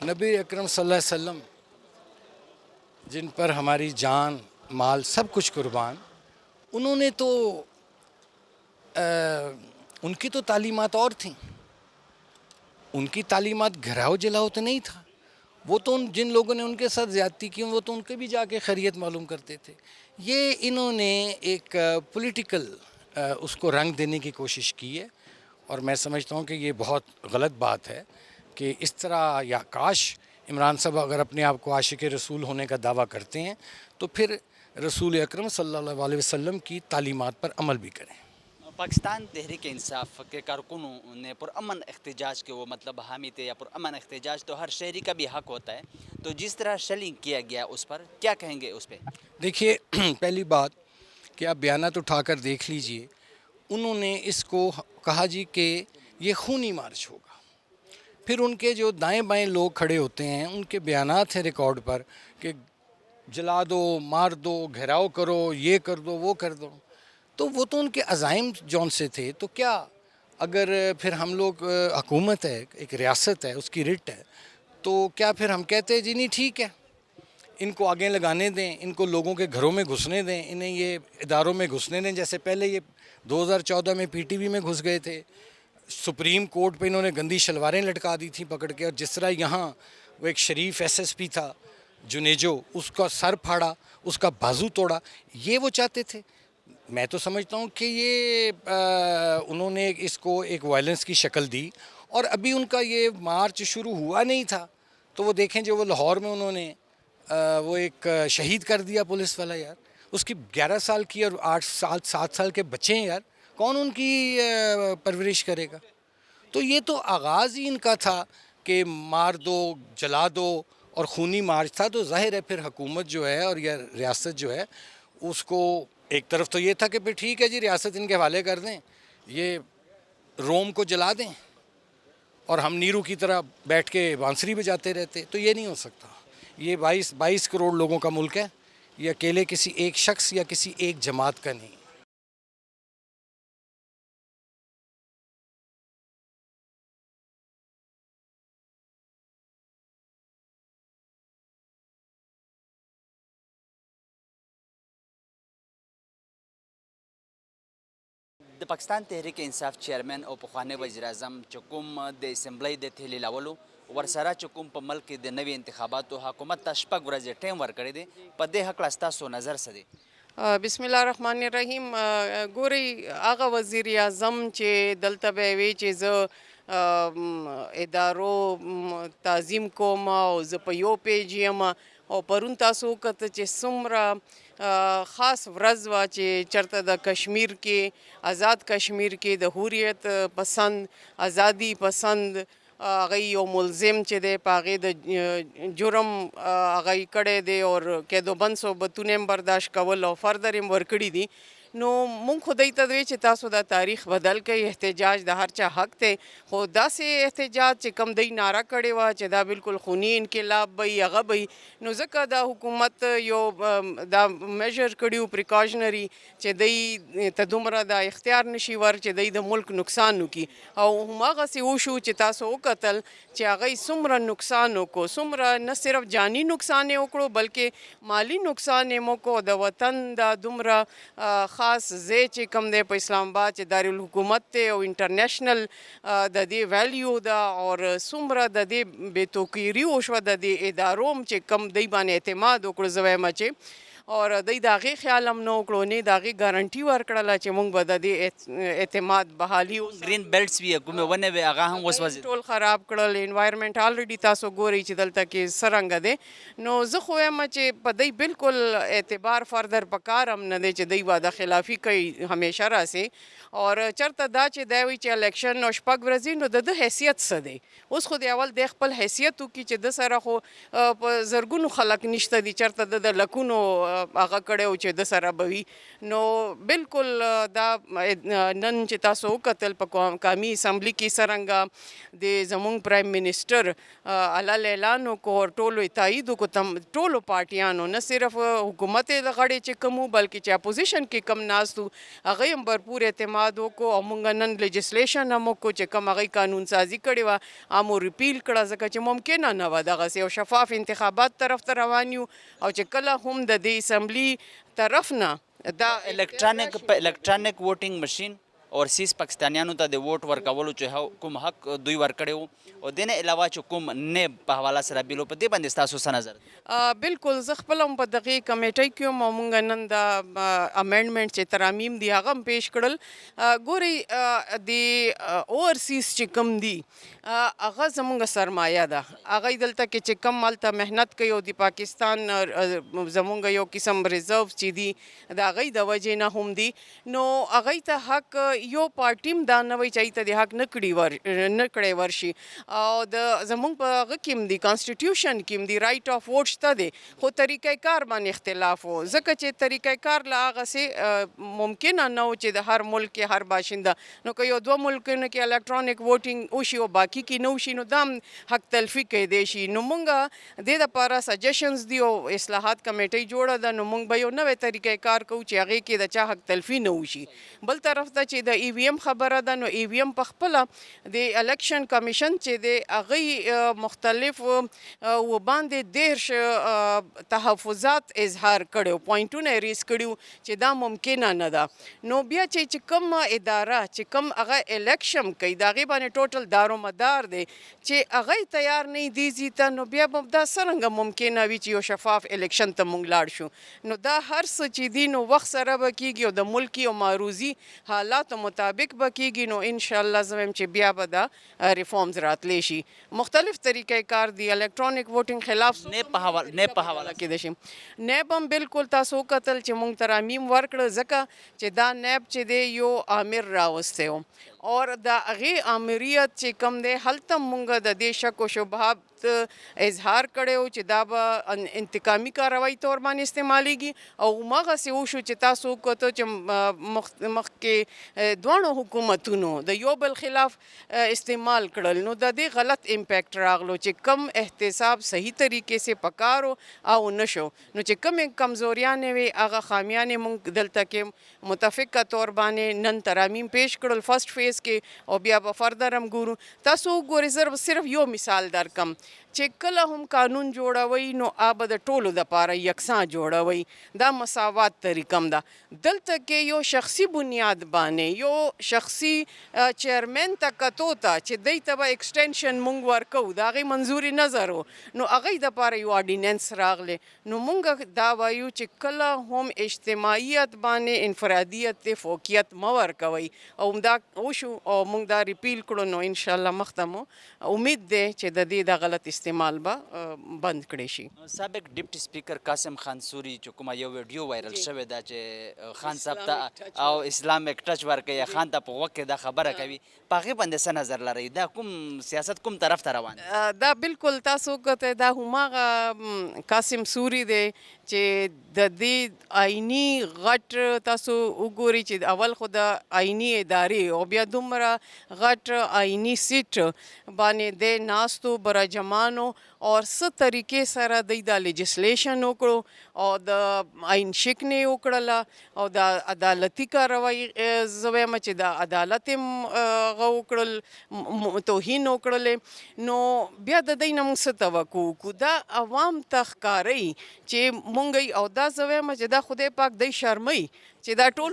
نبی اکرم صلی اللہ علیہ وسلم جن پر ہماری جان، مال، سب کچھ قربان، انہوں نے تو ان کی تو تعلیمات اور تھیں، ان کی تعلیمات گھراؤ جلاؤ تو نہیں تھا۔ وہ تو جن لوگوں نے ان کے ساتھ زیادتی کی وہ تو ان کے بھی جا کے خیریت معلوم کرتے تھے۔ یہ انہوں نے ایک پولیٹیکل اس کو رنگ دینے کی کوشش کی ہے، اور میں سمجھتا ہوں کہ یہ بہت غلط بات ہے کہ اس طرح، یا کاش عمران صاحب اگر اپنے آپ کو عاشق رسول ہونے کا دعویٰ کرتے ہیں تو پھر رسول اکرم صلی اللہ علیہ وسلم کی تعلیمات پر عمل بھی کریں۔ پاکستان تحریک انصاف کے کارکنوں نے پرامن احتجاج کے وہ مطلب حامی تھے، یا پرامن احتجاج تو ہر شہری کا بھی حق ہوتا ہے، تو جس طرح شیلنگ کیا گیا اس پر کیا کہیں گے اس پہ؟ دیکھیے، پہلی بات کہ آپ بیانات اٹھا کر دیکھ لیجئے، انہوں نے اس کو کہا جی کہ یہ خونی مارچ ہوگا، پھر ان کے جو دائیں بائیں لوگ کھڑے ہوتے ہیں ان کے بیانات ہیں ریکارڈ پر کہ جلا دو، مار دو، گھیراؤ کرو، یہ کر دو، وہ کر دو، تو وہ تو ان کے عزائم جون سے تھے۔ تو کیا اگر پھر ہم لوگ حکومت ہے، ایک ریاست ہے، اس کی رٹ ہے، تو کیا پھر ہم کہتے ہیں جی نہیں ٹھیک ہے، ان کو آگے لگانے دیں, ان کو لوگوں کے گھروں میں گھسنے دیں, انہیں یہ اداروں میں گھسنے دیں. جیسے پہلے یہ 2014 میں پی ٹی وی میں گھس گئے تھے, سپریم کورٹ پہ انہوں نے گندی شلواریں لٹکا دی تھیں پکڑ کے, اور جس طرح یہاں وہ ایک شریف ایس ایس پی تھا جنیجو, اس کا سر پھاڑا, اس کا بازو توڑا, یہ وہ چاہتے تھے. میں تو سمجھتا ہوں کہ یہ انہوں نے اس کو ایک وائلنس کی شکل دی, اور ابھی ان کا یہ مارچ شروع ہوا نہیں تھا تو وہ دیکھیں جو وہ لاہور میں انہوں نے وہ ایک شہید کر دیا پولیس والا یار, اس کی 11 سال کی اور 7 سال کے بچے ہیں یار, کون ان کی پرورش کرے گا؟ تو یہ تو آغاز ہی ان کا تھا کہ مار دو, جلا دو, اور خونی مارچ تھا. تو ظاہر ہے پھر حکومت جو ہے اور یہ ریاست جو ہے اس کو ایک طرف تو یہ تھا کہ پھر ٹھیک ہے جی ریاست ان کے حوالے کر دیں, یہ روم کو جلا دیں اور ہم نیرو کی طرح بیٹھ کے بانسری بجاتے رہتے. تو یہ نہیں ہو سکتا. یہ 22 کروڑ لوگوں کا ملک ہے, یہ اکیلے کسی ایک شخص یا کسی ایک جماعت کا نہیں. د پاکستان تحریک انصاف چیئرمین او پخوانی وزیر اعظم چې کوم د اسمبلی د تحلیلولو ورسره چې کوم په ملک کې د نوي انتخاباتو حکومت ته 6 ورځې ټیم ورکړی دی, په دې هکله ستاسو نظر څه دی؟ بسم الله الرحمن الرحیم. ګورئ هغه وزیر اعظم چې دلته به وی چې زه ادارو تعظیم کوم او زه په یو پیج یم, او پرون تاسو وکته چې څومره خاص ورځ وه چې چېرته د کشمیر کې آزاد کشمیر کې د حریت پسند, ازادي پسند هغه یو ملزم چې دی په هغې د جرم هغه یې کړی دی اور قیدوبند صحبتونه هم برداشت کول او فردر هم ورکړي دي. نو مونږ خو دوی ته دوی چې تاسو دا تاریخ بدل کوي, احتجاج د هر چا حق دی, خو داسې احتجاج چې کم دوی ناره کړې وه چې دا بالکل خوني انقلاب به وي هغه به وي, نو ځکه دا حکومت یو دا میژر کړي وو پریکاشنري چې دوی ته دومره دا اختیار نشي ور چې دوی د ملک نقصان وکړي. او هماغسې وشو چې تاسو وکتل چې هغوی څومره نقصان وکړو, څومره نه صرف جاني نقصان یې وکړو بلکې مالی نقصان یې وکړو. د وطن دا دومره خاص ځای چې کوم دی په اسلام آباد چې دارالحکومت دی او انټرنیشنل د دې ویلیو ده, اور څومره د دې بې توقیري وشوه د دې ادارو چې کوم دوی باندې اعتماد وکړو. زه وایم چې اور دوی د هغې خیال هم نه وکړو, نه د هغې ګارنټي ورکړله چې موږ به د دې اعتماد بحالي ګرین بیلټس وي, کومې ونې وې هغه هم وسوځېدې, ټول خراب کړل. انوایرمنټ الریډي تاسو ګورئ چې دلته کې څرنګه دی. نو زه خو وایم چې په دوی بالکل اعتبار فردر په کار هم نه دی چې دوی وعده خلافي کوي همیشه راسې. اور چېرته دا چې دی وایي چې الیکشن نو 6 ورځې, نو د ده حیثیت څه دی؟ اوس خو د اول دی خپل حیثیت وکړي چې د سره خو په زرګونو خلک نشته دي, چېرته د لکونو هغه کړی و چې د سره به وي. نو بالکل دا نن چې تاسو وکتل په قومي اسمبلي کې څرنګه د زموږ پرایم منسټر علل اعلان وکړو اور ټولو یې تایید وکړو, ټولو پارټیانو, نه صرف حکومت د غړي چې کوم بلکې چې اپوزیشن کې کم ناست وو هغوی هم بھرپور اعتماد وکړو. او موږ نن لیجسلیشن هم وکړو چې کوم هغوی قانون سازي کړې وه هغه ریپیل کړه, ځکه چې ممکنه نه وه دغسې یو شفاف انتخابات طرف ته روان یو, او چې کله هم د دې اسمبلي طرف نه دا الکترانیک ووټینګ مشین اور سیس پاکستانیانو ته د ووټ ورکولو چې کوم حق دوی ورکړی وو, او دې نه علاوه چې کوم نیب په حواله سره بیل و, په دې باندې ستاسو څه نظر دی؟ بالکل زه خپله هم په دغې کمیټۍ کې یم او موږ نن د امینډمنټ چې ترامیم دي هغه هم پیش کړل. ګورئ د اوورسیز چې کوم دي هغه زموږ سرمایه ده, هغوی دلته کې چې کم هلته محنت کوي او د پاکستان زموږ یو قسم ریزرو چې دي د هغوی د وجې نه هم دي. نو هغوی ته حق یو پارټي هم دا نه وایي چې هغوی ته د حق نه کړی ورشي, او د زموږ په هغه کې هم دي کانسټیټیوشن کې هم دي رایټ آف ووټ شته دی, خو طریقه کار باندې اختلاف و, ځکه چې طریقه کار له هغسې ممکنه نه و چې د هر ملک کې هر باشنده, نو که یو 2 ملکونو کې الکترانیک ووټینګ وشي او باقي کې نه وشي نو دا هم حق تلفي کیدی شي. نو موږ دې دپاره سجیشنز دي او اصلاحات کمیټۍ جوړه ده, نو موږ به یو نوی طریقه کار کوو چې هغې کې د چا حق تلفي نه وشي. بل طرف ته چې د ای وی ایم خبره ده، نو ای وی ایم په خپله د الیکشن کمیشن چې دی هغوی مختلف وباندې 13 تحفظات اظهار کړي، پوینټونه یې ریز کړي چې دا ممکنه نه ده. نو بیا چې کوم اداره چې کوم هغه الیکشن کوي د هغې باندې ټوټل دارومدار دی چې هغه تیار نه دي ځي ته، نو بیا به دا څرنګه ممکنه وي چې یو شفاف الیکشن ته موږ لاړ شو. نو دا هر څه چې دي نو وخت سره به کیږي او د ملکي او معروضي حالاتو مطابق به کیږي. نو انشاءالله زه وایم چې بیا به دا ریفارمز راتلی شي. مختلف طریقې کار دی الکترونیک ووټینګ خلاف نیب په حواله کېدای شي. نیب هم بالکل تاسو وکتل چې موږ ترامیم ورکړه ځکه چې دا نیب چې دی یو آمر راوستی و اور د هغې آمریت چې کوم دی هلته مونږ د دې شک و شبهات اظهار کړی و چې دا به انتقامي کاروایي طور باندې استعمالیږي او هماغسې وشو چې تاسو وکتو چې مخکې دواړو حکومتونو د یو بل خلاف استعمال کړل. نو د دې غلط امپیکټ راغلو چې کم احتساب صحیح طریقې سے پکارو او نشو. نو چې کمې کمزوریانې وي هغه خامیانې مونږ دلته کې متفقه طور باندې نن ترامیم پیش کړل فرسٹ فیز کې او بیا به فردر هم ګورو. تاسو وګورئ صرف یو مثال درکم چې کله هم قانون جوړوي نو آب د ټولو دپاره یکساں جوړوي، دا مساوات طریقم ده. دلته کې یو شخصي بنیاد باندې یو شخصي چیرمن ته کتو ته چې دی ته به ایکسټینشن مونږ ورکو د هغې منظوري نظر و نو هغې دپاره یو آرډیننس راغلی. نو مونږ دا وایو چې کله هم اجتماعیت باندې انفرادیت ته فوقیت مه ورکوئ او دا وشو او مونږ دا ریپیل کړو. نو انشاءالله مخته مو امید دی چې د دې د غلط استعمال به بند کړی شي. سابق ډیپټي سپیکر قاسم خان سوري چې کومه یو ویډیو وایرل شوې ده چې خان صاحب ته او اسلامیک ټچ ورکوي، خان ته په غوږ کې دا خبره کوي، په هغې باندې څه نظر لرئ؟ دا کوم سیاست کوم طرف ته روان دی؟ دا بالکل تاسو وکتئ دا هماغه قاسم سوري دی چې د دې آئینی غټ تاسو وګورئ چې اول خو د آئینی ادارې او بیا دومره غټ آئینی سیټ باندې دی ناستو برجمانو اور څه طریقې سره دی دا لیجسلیشن وکړو او د آئین شکنې وکړله او د عدالتي کاروایي زه وایم چې د عدالت هم هغه وکړل توهین وکړلې. نو بیا د دوی نه موږ څه توقع وکړو؟ دا عوام ته ښکارئ چې مونږ او دا زه وایم چې دا خدای پاک دی شرموي چې دا ټول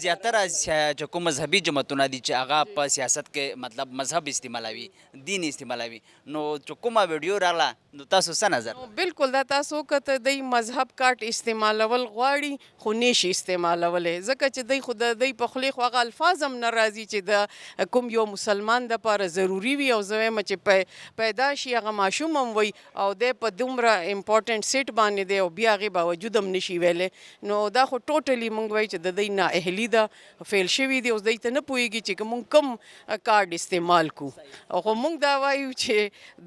زیاتره چې کوم مذهبي جماعتونه دي چې هغه په سیاست کې مطلب مذهب استعمالوي، دین استعمالوي، نو چې کومه ویډیو راغله نو تاسو څه نظر؟ بالکل دا تاسو وکتئ دی مذهب کارت استعمالول غواړي خو نشي استعمالولی ځکه چې دی خو د دی په خولې خو هغه الفاظ هم نه راځي چې د کوم یو مسلمان دپاره ضروري وي او زه وایم چې پیدا شي هغه ماشوم هم وي او دی په دومره امپورټنټ سیټ باندې دی او بیا هغې باوجود هم نشي ویلی. نو دا خو ټوټلی مونږ وایو چې د دوی نااهلي ده، فیل شوي دي، اوس دوی ته نه پوهېږي چې مونږ کوم کارډ استعمال کړو. خو مونږ دا وایو چې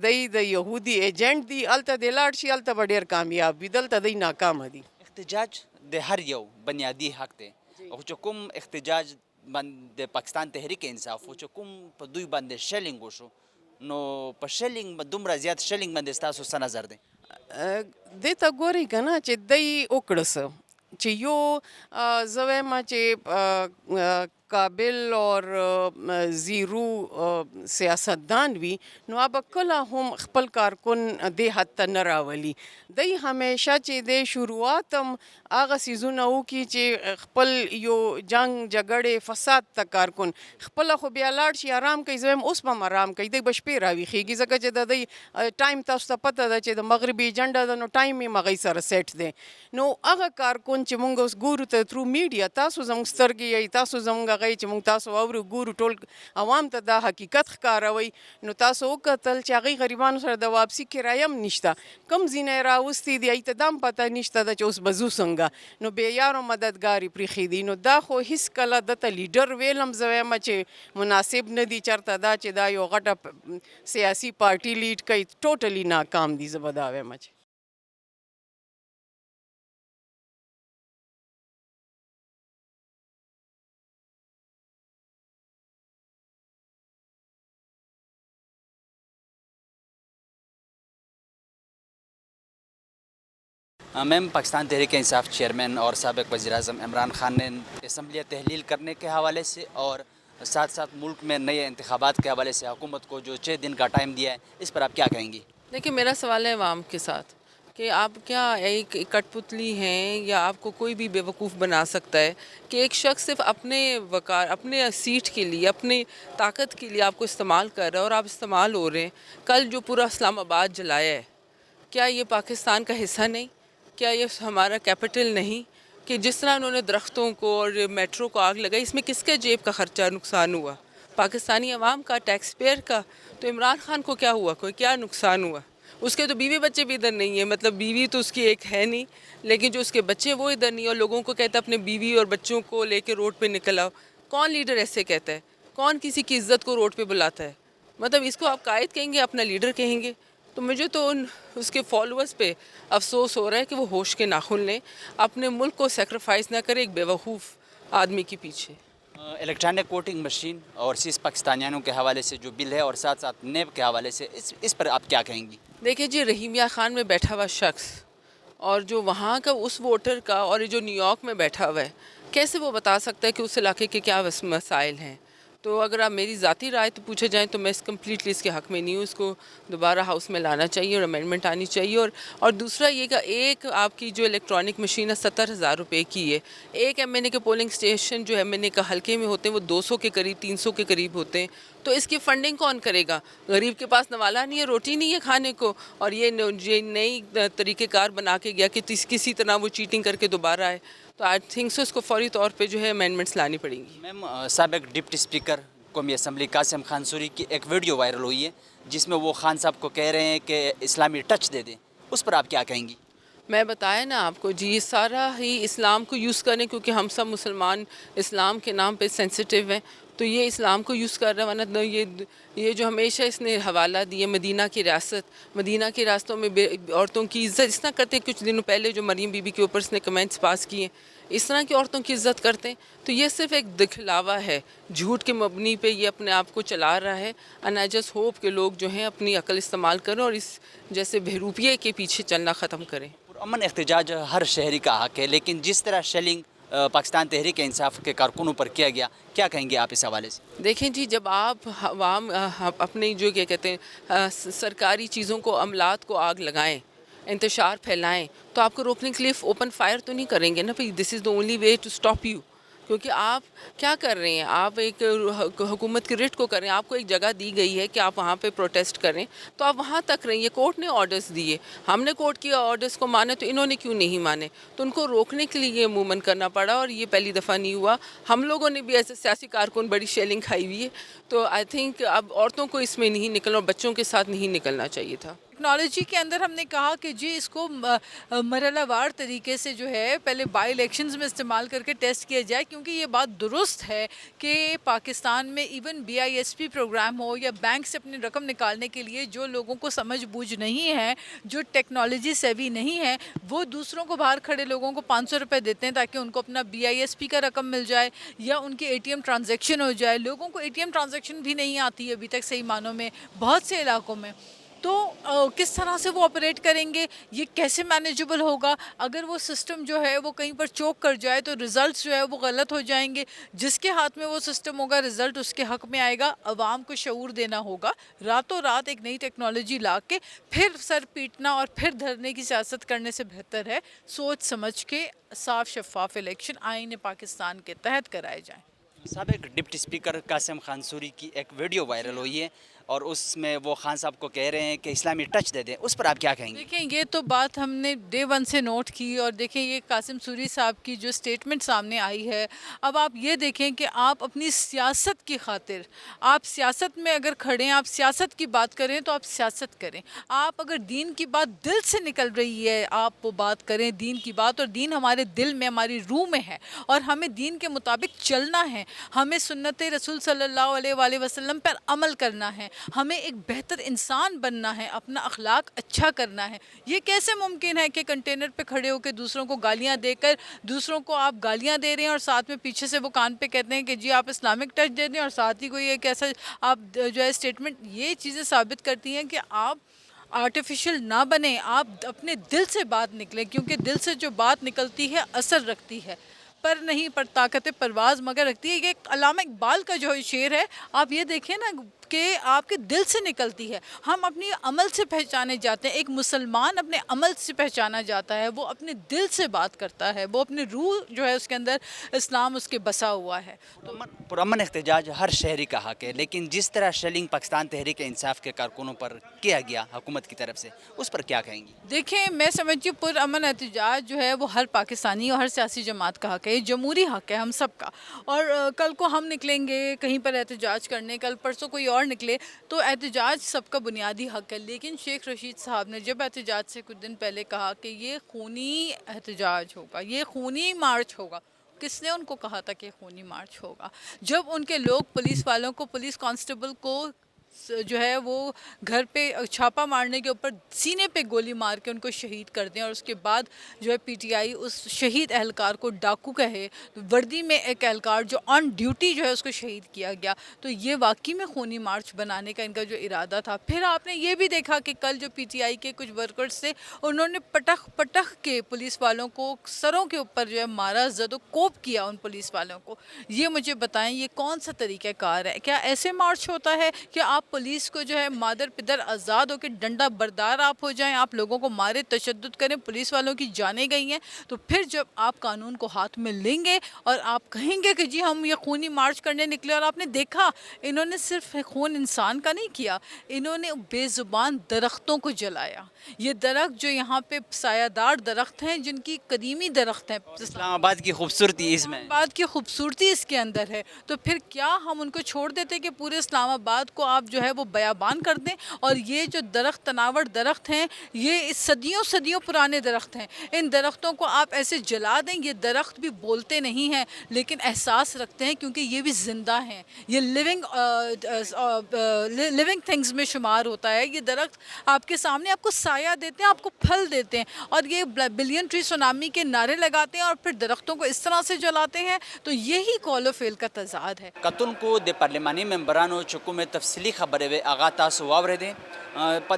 دوی د یهودي ایجنټ دي، هلته دې لاړ شي هلته به ډېر کامیاب وي، دلته دوی ناکامه دي. احتجاج د هر یو بنیادي حق دی او چې کوم احتجاج د پاکستان تحریک انصاف و چې کوم په دوی باندې شلینګ وشو نو په شلینګ دومره زیات شلینګ باندې ستاسو څه نظر دی؟ دې ته ګورئ که نه چې دی وکړه څه چې یو زه وایم چې قابل اور زیرو سیاستدان وي نو به کله هم خپل کارکن دې حد ته نه راولي. دی همیشه چې د شروعات هم هغه څیزونه وکړي چې خپل یو جنګ جګړې فساد ته کارکن خپله خو بیا لاړ شي آرام کوي. زه وایم اوس به هم آرام کوي، دی به شپې راویښېږي ځکه چې د دی ټایم تاسو ته پته ده چې د مغربي ایجنډا ده نو ټایم یې هغوی سره سیټ دی. نو هغه کارکن چې مونږ اوس ګورو ته ترو میډیا تاسو زموږ سترګې یئ، تاسو زموږ هغه چې مونږ تاسو اورو ګورو ټول عوام ته دا حقیقت ښکاروئ. نو تاسو وکتل چې هغوی غریبانو سره د واپسي کرایه هم نشته، کوم ځینه یې راوستي دي هغوی ته دا هم پته نشته ده چې اوس به ځو څنګه، نو بې یارو مددګار یې پرېښي دي. نو دا خو هېڅکله دته لیډر ویل هم زه وایم چې مناسب نه دي چېرته دا چې دا یو غټه سیاسي پارټي لیډ کوي، ټوټلی ناکام دي. زه به دا وایم چې میم پاکستان تحریک انصاف چیئرمین اور سابق وزیر اعظم عمران خان نے اسمبلیاں تحلیل کرنے کے حوالے سے اور ساتھ ساتھ ملک میں نئے انتخابات کے حوالے سے حکومت کو جو 6 دن کا ٹائم دیا ہے، اس پر آپ کیا کہیں گی؟ دیکھیں میرا سوال ہے عوام کے ساتھ کہ آپ کیا ایک کٹ پتلی ہیں یا آپ کو کوئی بھی بیوقوف بنا سکتا ہے کہ ایک شخص صرف اپنے وقار اپنے سیٹ کے لیے اپنی طاقت کے لیے آپ کو استعمال کر رہا ہے اور آپ استعمال ہو رہے ہیں۔ کل جو پورا اسلام آباد جلایا ہے، کیا یہ پاکستان کا حصہ نہیں؟ کیا یہ ہمارا کیپٹل نہیں؟ کہ جس طرح انہوں نے درختوں کو اور میٹرو کو آگ لگائی، اس میں کس کے جیب کا خرچہ نقصان ہوا؟ پاکستانی عوام کا، ٹیکس پیئر کا۔ تو عمران خان کو کیا ہوا؟ کوئی کیا نقصان ہوا؟ اس کے تو بیوی بچے بھی ادھر نہیں ہیں، مطلب بیوی تو اس کی ایک ہے نہیں، لیکن جو اس کے بچے وہ ادھر نہیں، اور لوگوں کو کہتا ہے اپنے بیوی اور بچوں کو لے کے روڈ پہ نکل آؤ۔ کون لیڈر ایسے کہتا ہے؟ کون کسی کی عزت کو روڈ پہ بلاتا ہے؟ مطلب اس کو آپ قائد کہیں گے، اپنا لیڈر کہیں گے؟ تو مجھے تو اس کے فالوورز پہ افسوس ہو رہا ہے کہ وہ ہوش کے ناخن لیں، اپنے ملک کو سیکریفائز نہ کرے ایک بیوقوف آدمی کے پیچھے۔ الیکٹرانک ووٹنگ مشین اور 30 پاکستانیانوں کے حوالے سے جو بل ہے اور ساتھ ساتھ نیب کے حوالے سے اس پر آپ کیا کہیں گی؟ دیکھیں جی، رحیمیہ خان میں بیٹھا ہوا شخص اور جو وہاں کا اس ووٹر کا اور جو نیو یارک میں بیٹھا ہوا ہے، کیسے وہ بتا سکتا ہے کہ اس علاقے کے کیا مسائل ہیں؟ تو اگر آپ میری ذاتی رائے تو پوچھے جائیں تو میں کمپلیٹلی اس کے حق میں نہیں ہوں۔ اس کو دوبارہ ہاؤس میں لانا چاہیے اور امینڈمنٹ آنی چاہیے۔ اور دوسرا یہ کہ ایک آپ کی جو الیکٹرانک مشین ہے 70,000 روپے کی ہے۔ ایک ایم این اے کے پولنگ اسٹیشن جو ایم این اے کا حلقے میں ہوتے ہیں وہ 200 کے قریب 300 کے قریب ہوتے ہیں، تو اس کی فنڈنگ کون کرے گا؟ غریب کے پاس نوالا نہیں ہے، روٹی نہیں ہے کھانے کو، اور یہ نئی طریقہ کار بنا کے گیا کہ کسی طرح وہ چیٹنگ کر کے دوبارہ آئے۔ تو آئی تھنک سو اس کو فوری طور پہ جو ہے امینڈمنٹس لانی پڑیں گی۔ میم سابق ڈپٹی اسپیکر قومی اسمبلی قاسم خان سوری کی ایک ویڈیو وائرل ہوئی ہے جس میں وہ خان صاحب کو کہہ رہے ہیں کہ اسلامی ٹچ دے دیں، اس پر آپ کیا کہیں گی؟ میں بتایا نا آپ کو جی، سارا ہی اسلام کو یوز کریں، کیونکہ ہم سب مسلمان اسلام کے نام پہ سینسیٹیو ہیں، تو یہ اسلام کو یوز کر رہا ہے۔ ورنہ یہ جو ہمیشہ اس نے حوالہ دیے مدینہ کی ریاست، مدینہ کی ریاستوں میں عورتوں کی عزت اس طرح کرتے ہیں۔ کچھ دنوں پہلے جو مریم بی بی کے اوپر اس نے کمنٹس پاس کیے، اس طرح کی عورتوں کی عزت کرتے ہیں، تو یہ صرف ایک دکھلاوا ہے، جھوٹ کے مبنی پہ یہ اپنے آپ کو چلا رہا ہے۔ اینڈ آئی جسٹ ہوپ کہ لوگ جو ہیں اپنی عقل استعمال کریں اور اس جیسے بہروپیے کے پیچھے چلنا ختم کریں۔ امن احتجاج ہر شہری کا حق ہے، لیکن جس طرح شیلنگ پاکستان تحریک انصاف کے کارکنوں پر کیا گیا، کیا کہیں گے آپ اس حوالے سے؟ دیکھیں جی، جب آپ عوام اپنے جو کیا کہتے ہیں سرکاری چیزوں کو، عملات کو آگ لگائیں، انتشار پھیلائیں، تو آپ کو روکنے کے لیے اوپن فائر تو نہیں کریں گے نا بھائی، this is the only way to stop you. کیونکہ آپ کیا کر رہے ہیں؟ آپ ایک حکومت کی رٹ کو کر رہے ہیں، آپ کو ایک جگہ دی گئی ہے کہ آپ وہاں پہ پروٹیسٹ کریں، تو آپ وہاں تک رہیں۔ کورٹ نے آرڈرز دیے، ہم نے کورٹ کی آرڈرز کو مانے تو انہوں نے کیوں نہیں مانے؟ تو ان کو روکنے کے لیے یہ موومنٹ کرنا پڑا، اور یہ پہلی دفعہ نہیں ہوا۔ ہم لوگوں نے بھی ایسے سیاسی کارکن بڑی شیلنگ کھائی ہوئی ہے، تو آئی تھنک اب عورتوں کو اس میں نہیں نکلنا اور بچوں کے ساتھ نہیں نکلنا چاہیے تھا۔ ٹیکنالوجی کے اندر ہم نے کہا کہ جی اس کو مرحلہ وار طریقے سے جو ہے پہلے بائی الیکشنز میں استعمال کر کے ٹیسٹ کیا جائے، کیونکہ یہ بات درست ہے کہ پاکستان میں ایون BISP پروگرام ہو یا بینک سے اپنی رقم نکالنے کے لیے جو لوگوں کو سمجھ بوجھ نہیں ہے، جو ٹیکنالوجی سیوی نہیں ہے، وہ دوسروں کو باہر کھڑے لوگوں کو 500 روپے دیتے ہیں تاکہ ان کو اپنا BISP کا رقم مل جائے یا ان کے ATM ٹرانزیکشن ہو جائے۔ لوگوں کو ATM ٹرانزیکشن بھی نہیں آتی ہے ابھی تک صحیح معنوں میں بہت سے علاقوں میں، تو کس طرح سے وہ آپریٹ کریں گے؟ یہ کیسے مینیجبل ہوگا؟ اگر وہ سسٹم جو ہے وہ کہیں پر چوک کر جائے تو رزلٹس جو ہے وہ غلط ہو جائیں گے۔ جس کے ہاتھ میں وہ سسٹم ہوگا رزلٹ اس کے حق میں آئے گا۔ عوام کو شعور دینا ہوگا، راتوں رات ایک نئی ٹیکنالوجی لا کے پھر سر پیٹنا اور پھر دھرنے کی سیاست کرنے سے بہتر ہے سوچ سمجھ کے صاف شفاف الیکشن آئین پاکستان کے تحت کرائے جائیں۔ سابق deputy speaker Qasim Khan sorry کی ایک ویڈیو وائرل ہوئی ہے اور اس میں وہ خان صاحب کو کہہ رہے ہیں کہ اسلامی ٹچ دے دیں، اس پر آپ کیا کہیں گے؟ دیکھیں یہ تو بات ہم نے ڈے ون سے نوٹ کی، اور دیکھیں یہ قاسم سوری صاحب کی جو سٹیٹمنٹ سامنے آئی ہے، اب آپ یہ دیکھیں کہ آپ اپنی سیاست کی خاطر، آپ سیاست میں اگر کھڑے ہیں، آپ سیاست کی بات کریں تو آپ سیاست کریں۔ آپ اگر دین کی بات دل سے نکل رہی ہے آپ وہ بات کریں دین کی بات، اور دین ہمارے دل میں ہماری روح میں ہے اور ہمیں دین کے مطابق چلنا ہے، ہمیں سنت رسول صلی اللہ علیہ وآلہ وسلم پر عمل کرنا ہے، ہمیں ایک بہتر انسان بننا ہے، اپنا اخلاق اچھا کرنا ہے۔ یہ کیسے ممکن ہے کہ کنٹینر پہ کھڑے ہو کے دوسروں کو گالیاں دے کر، دوسروں کو آپ گالیاں دے رہے ہیں اور ساتھ میں پیچھے سے وہ کان پہ کہتے ہیں کہ جی آپ اسلامک ٹچ دے دیں، اور ساتھ ہی کوئی ایک ایسا آپ جو ہے اسٹیٹمنٹ، یہ چیزیں ثابت کرتی ہیں کہ آپ آرٹیفیشل نہ بنے, آپ اپنے دل سے بات نکلیں, کیونکہ دل سے جو بات نکلتی ہے اثر رکھتی ہے. پر نہیں پر طاقت پرواز مگر رکھتی ہے. یہ علامہ اقبال کا جو شعر ہے, آپ یہ دیکھیں نا کہ آپ کے دل سے نکلتی ہے. ہم اپنی عمل سے پہچانے جاتے ہیں. ایک مسلمان اپنے عمل سے پہچانا جاتا ہے, وہ اپنے دل سے بات کرتا ہے, وہ اپنے روح جو ہے اس کے اندر اسلام اس کے بسا ہوا ہے. پرامن احتجاج ہر شہری کا حق ہے, لیکن جس طرح شیلنگ پاکستان تحریک انصاف کے کارکنوں پر کیا گیا حکومت کی طرف سے, اس پر کیا کہیں گی؟ دیکھیں, میں سمجھتی ہوں پرامن احتجاج جو ہے وہ ہر پاکستانی اور ہر سیاسی جماعت کا حق ہے. یہ جمہوری حق ہے ہم سب کا. اور کل کو ہم نکلیں گے کہیں پر احتجاج کرنے, کل پرسوں کوئی اور نکلے, تو احتجاج سب کا بنیادی حق ہے. لیکن شیخ رشید صاحب نے جب احتجاج سے کچھ دن پہلے کہا کہ یہ خونی احتجاج ہوگا, یہ خونی مارچ ہوگا, کس نے ان کو کہا تھا کہ خونی مارچ ہوگا؟ جب ان کے لوگ پولیس والوں کو, پولیس کانسٹیبل کو جو ہے وہ گھر پہ چھاپا مارنے کے اوپر سینے پہ گولی مار کے ان کو شہید کر دیں, اور اس کے بعد جو ہے پی ٹی آئی اس شہید اہلکار کو ڈاکو کہے, وردی میں ایک اہلکار جو آن ڈیوٹی جو ہے اس کو شہید کیا گیا, تو یہ واقعی میں خونی مارچ بنانے کا ان کا جو ارادہ تھا. پھر آپ نے یہ بھی دیکھا کہ کل جو پی ٹی آئی کے کچھ ورکرز تھے, انہوں نے پٹخ کے پولیس والوں کو سروں کے اوپر جو ہے مارا, زد و کوب کیا ان پولیس والوں کو. یہ مجھے بتائیں یہ کون سا طریقہ کار ہے؟ کیا ایسے مارچ ہوتا ہے کہ آپ پولیس کو جو ہے مادر پدر آزاد ہو کے ڈنڈا بردار آپ ہو جائیں, آپ لوگوں کو مارے, تشدد کریں, پولیس والوں کی جانیں گئی ہیں, تو پھر جب آپ قانون کو ہاتھ میں لیں گے اور آپ کہیں گے کہ جی ہم یہ خونی مارچ کرنے نکلے, اور آپ نے دیکھا انہوں نے صرف خون انسان کا نہیں کیا, انہوں نے بے زبان درختوں کو جلایا. یہ درخت جو یہاں پہ سایہ دار درخت ہیں, جن کی قدیمی درخت ہیں, اسلام آباد کی خوبصورتی اس میں, بات کی خوبصورتی اس کے اندر ہے, تو پھر کیا ہم ان کو چھوڑ دیتے کہ پورے اسلام آباد کو آپ جو ہے وہ بیابان کر دیں؟ اور یہ جو درخت, تناور درخت ہیں, یہ صدیوں صدیوں پرانے درخت ہیں, ان درختوں کو آپ ایسے جلا دیں. یہ درخت بھی بولتے نہیں ہیں لیکن احساس رکھتے ہیں, کیونکہ یہ بھی زندہ ہیں, یہ لیونگ تھنگز میں شمار ہوتا ہے. یہ درخت آپ کے سامنے آپ کو سایہ دیتے ہیں, آپ کو پھل دیتے ہیں, اور یہ بلین ٹری سونامی کے نعرے لگاتے ہیں اور پھر درختوں کو اس طرح سے جلاتے ہیں. تو یہی قول و فعل کا تضاد ہے. کتن کو د پارلیمانی ممبرانو چکو میں تفصیلی خبرې وې هغه تاسو واورېدې.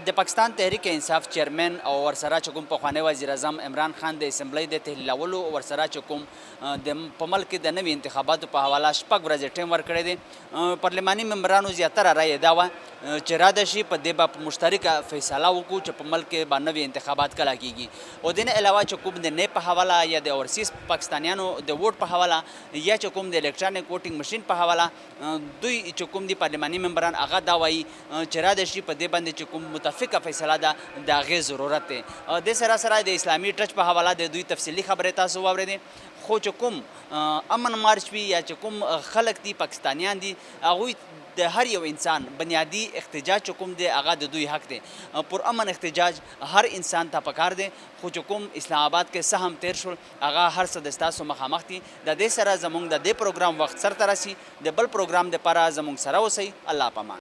د پاکستان تحریک انصاف چیئرمین او ورسره چې کوم پخوانی وزیر اعظم عمران خان د اسمبلی د تحلیلولو ورسره چې کوم په ملک د نوي انتخاباتو په حواله شپږ ورځې ټیم ورکړی دی. پارلیماني ممبرانو زیاتره رایې دا وه چې راده شي په دې به مشترکه فیصله وکړو چې په ملک کې به نوي انتخابات کله کیږي. او دې نه علاوه چې کوم د نیب په حواله یا د اورسیز پاکستانیانو د ووټ په حواله یا چې کوم د الکترانیک ووټینګ مشین په حواله دوی چې کوم دي پارلیماني ممبران هغه دا وایي چې راده شي په دې باندې چې کوم متفقه فیصله ده د هغې ضرورت دی. دې سره سره د اسلامي ټچ په حواله د دوی تفصیلي خبرې تاسو واورېدې. خو چې کوم امن مارچ وي یا چې کوم خلک دي پاکستانیان دي, هغوی د هر یو انسان بنیادی احتجاج چې کوم دی هغه د دوی حق دی. پر امن احتجاج هر انسان ته پکار دی, خو چې کوم اسلام آباد کې څه هم تیر شول هغه هر څه د ستاسو مخامخ دي. د دې سره زموږ د دې پروګرام وخت سرته رسي. د بل پروګرام دپاره زموږ سره اوسئ. الله پامان.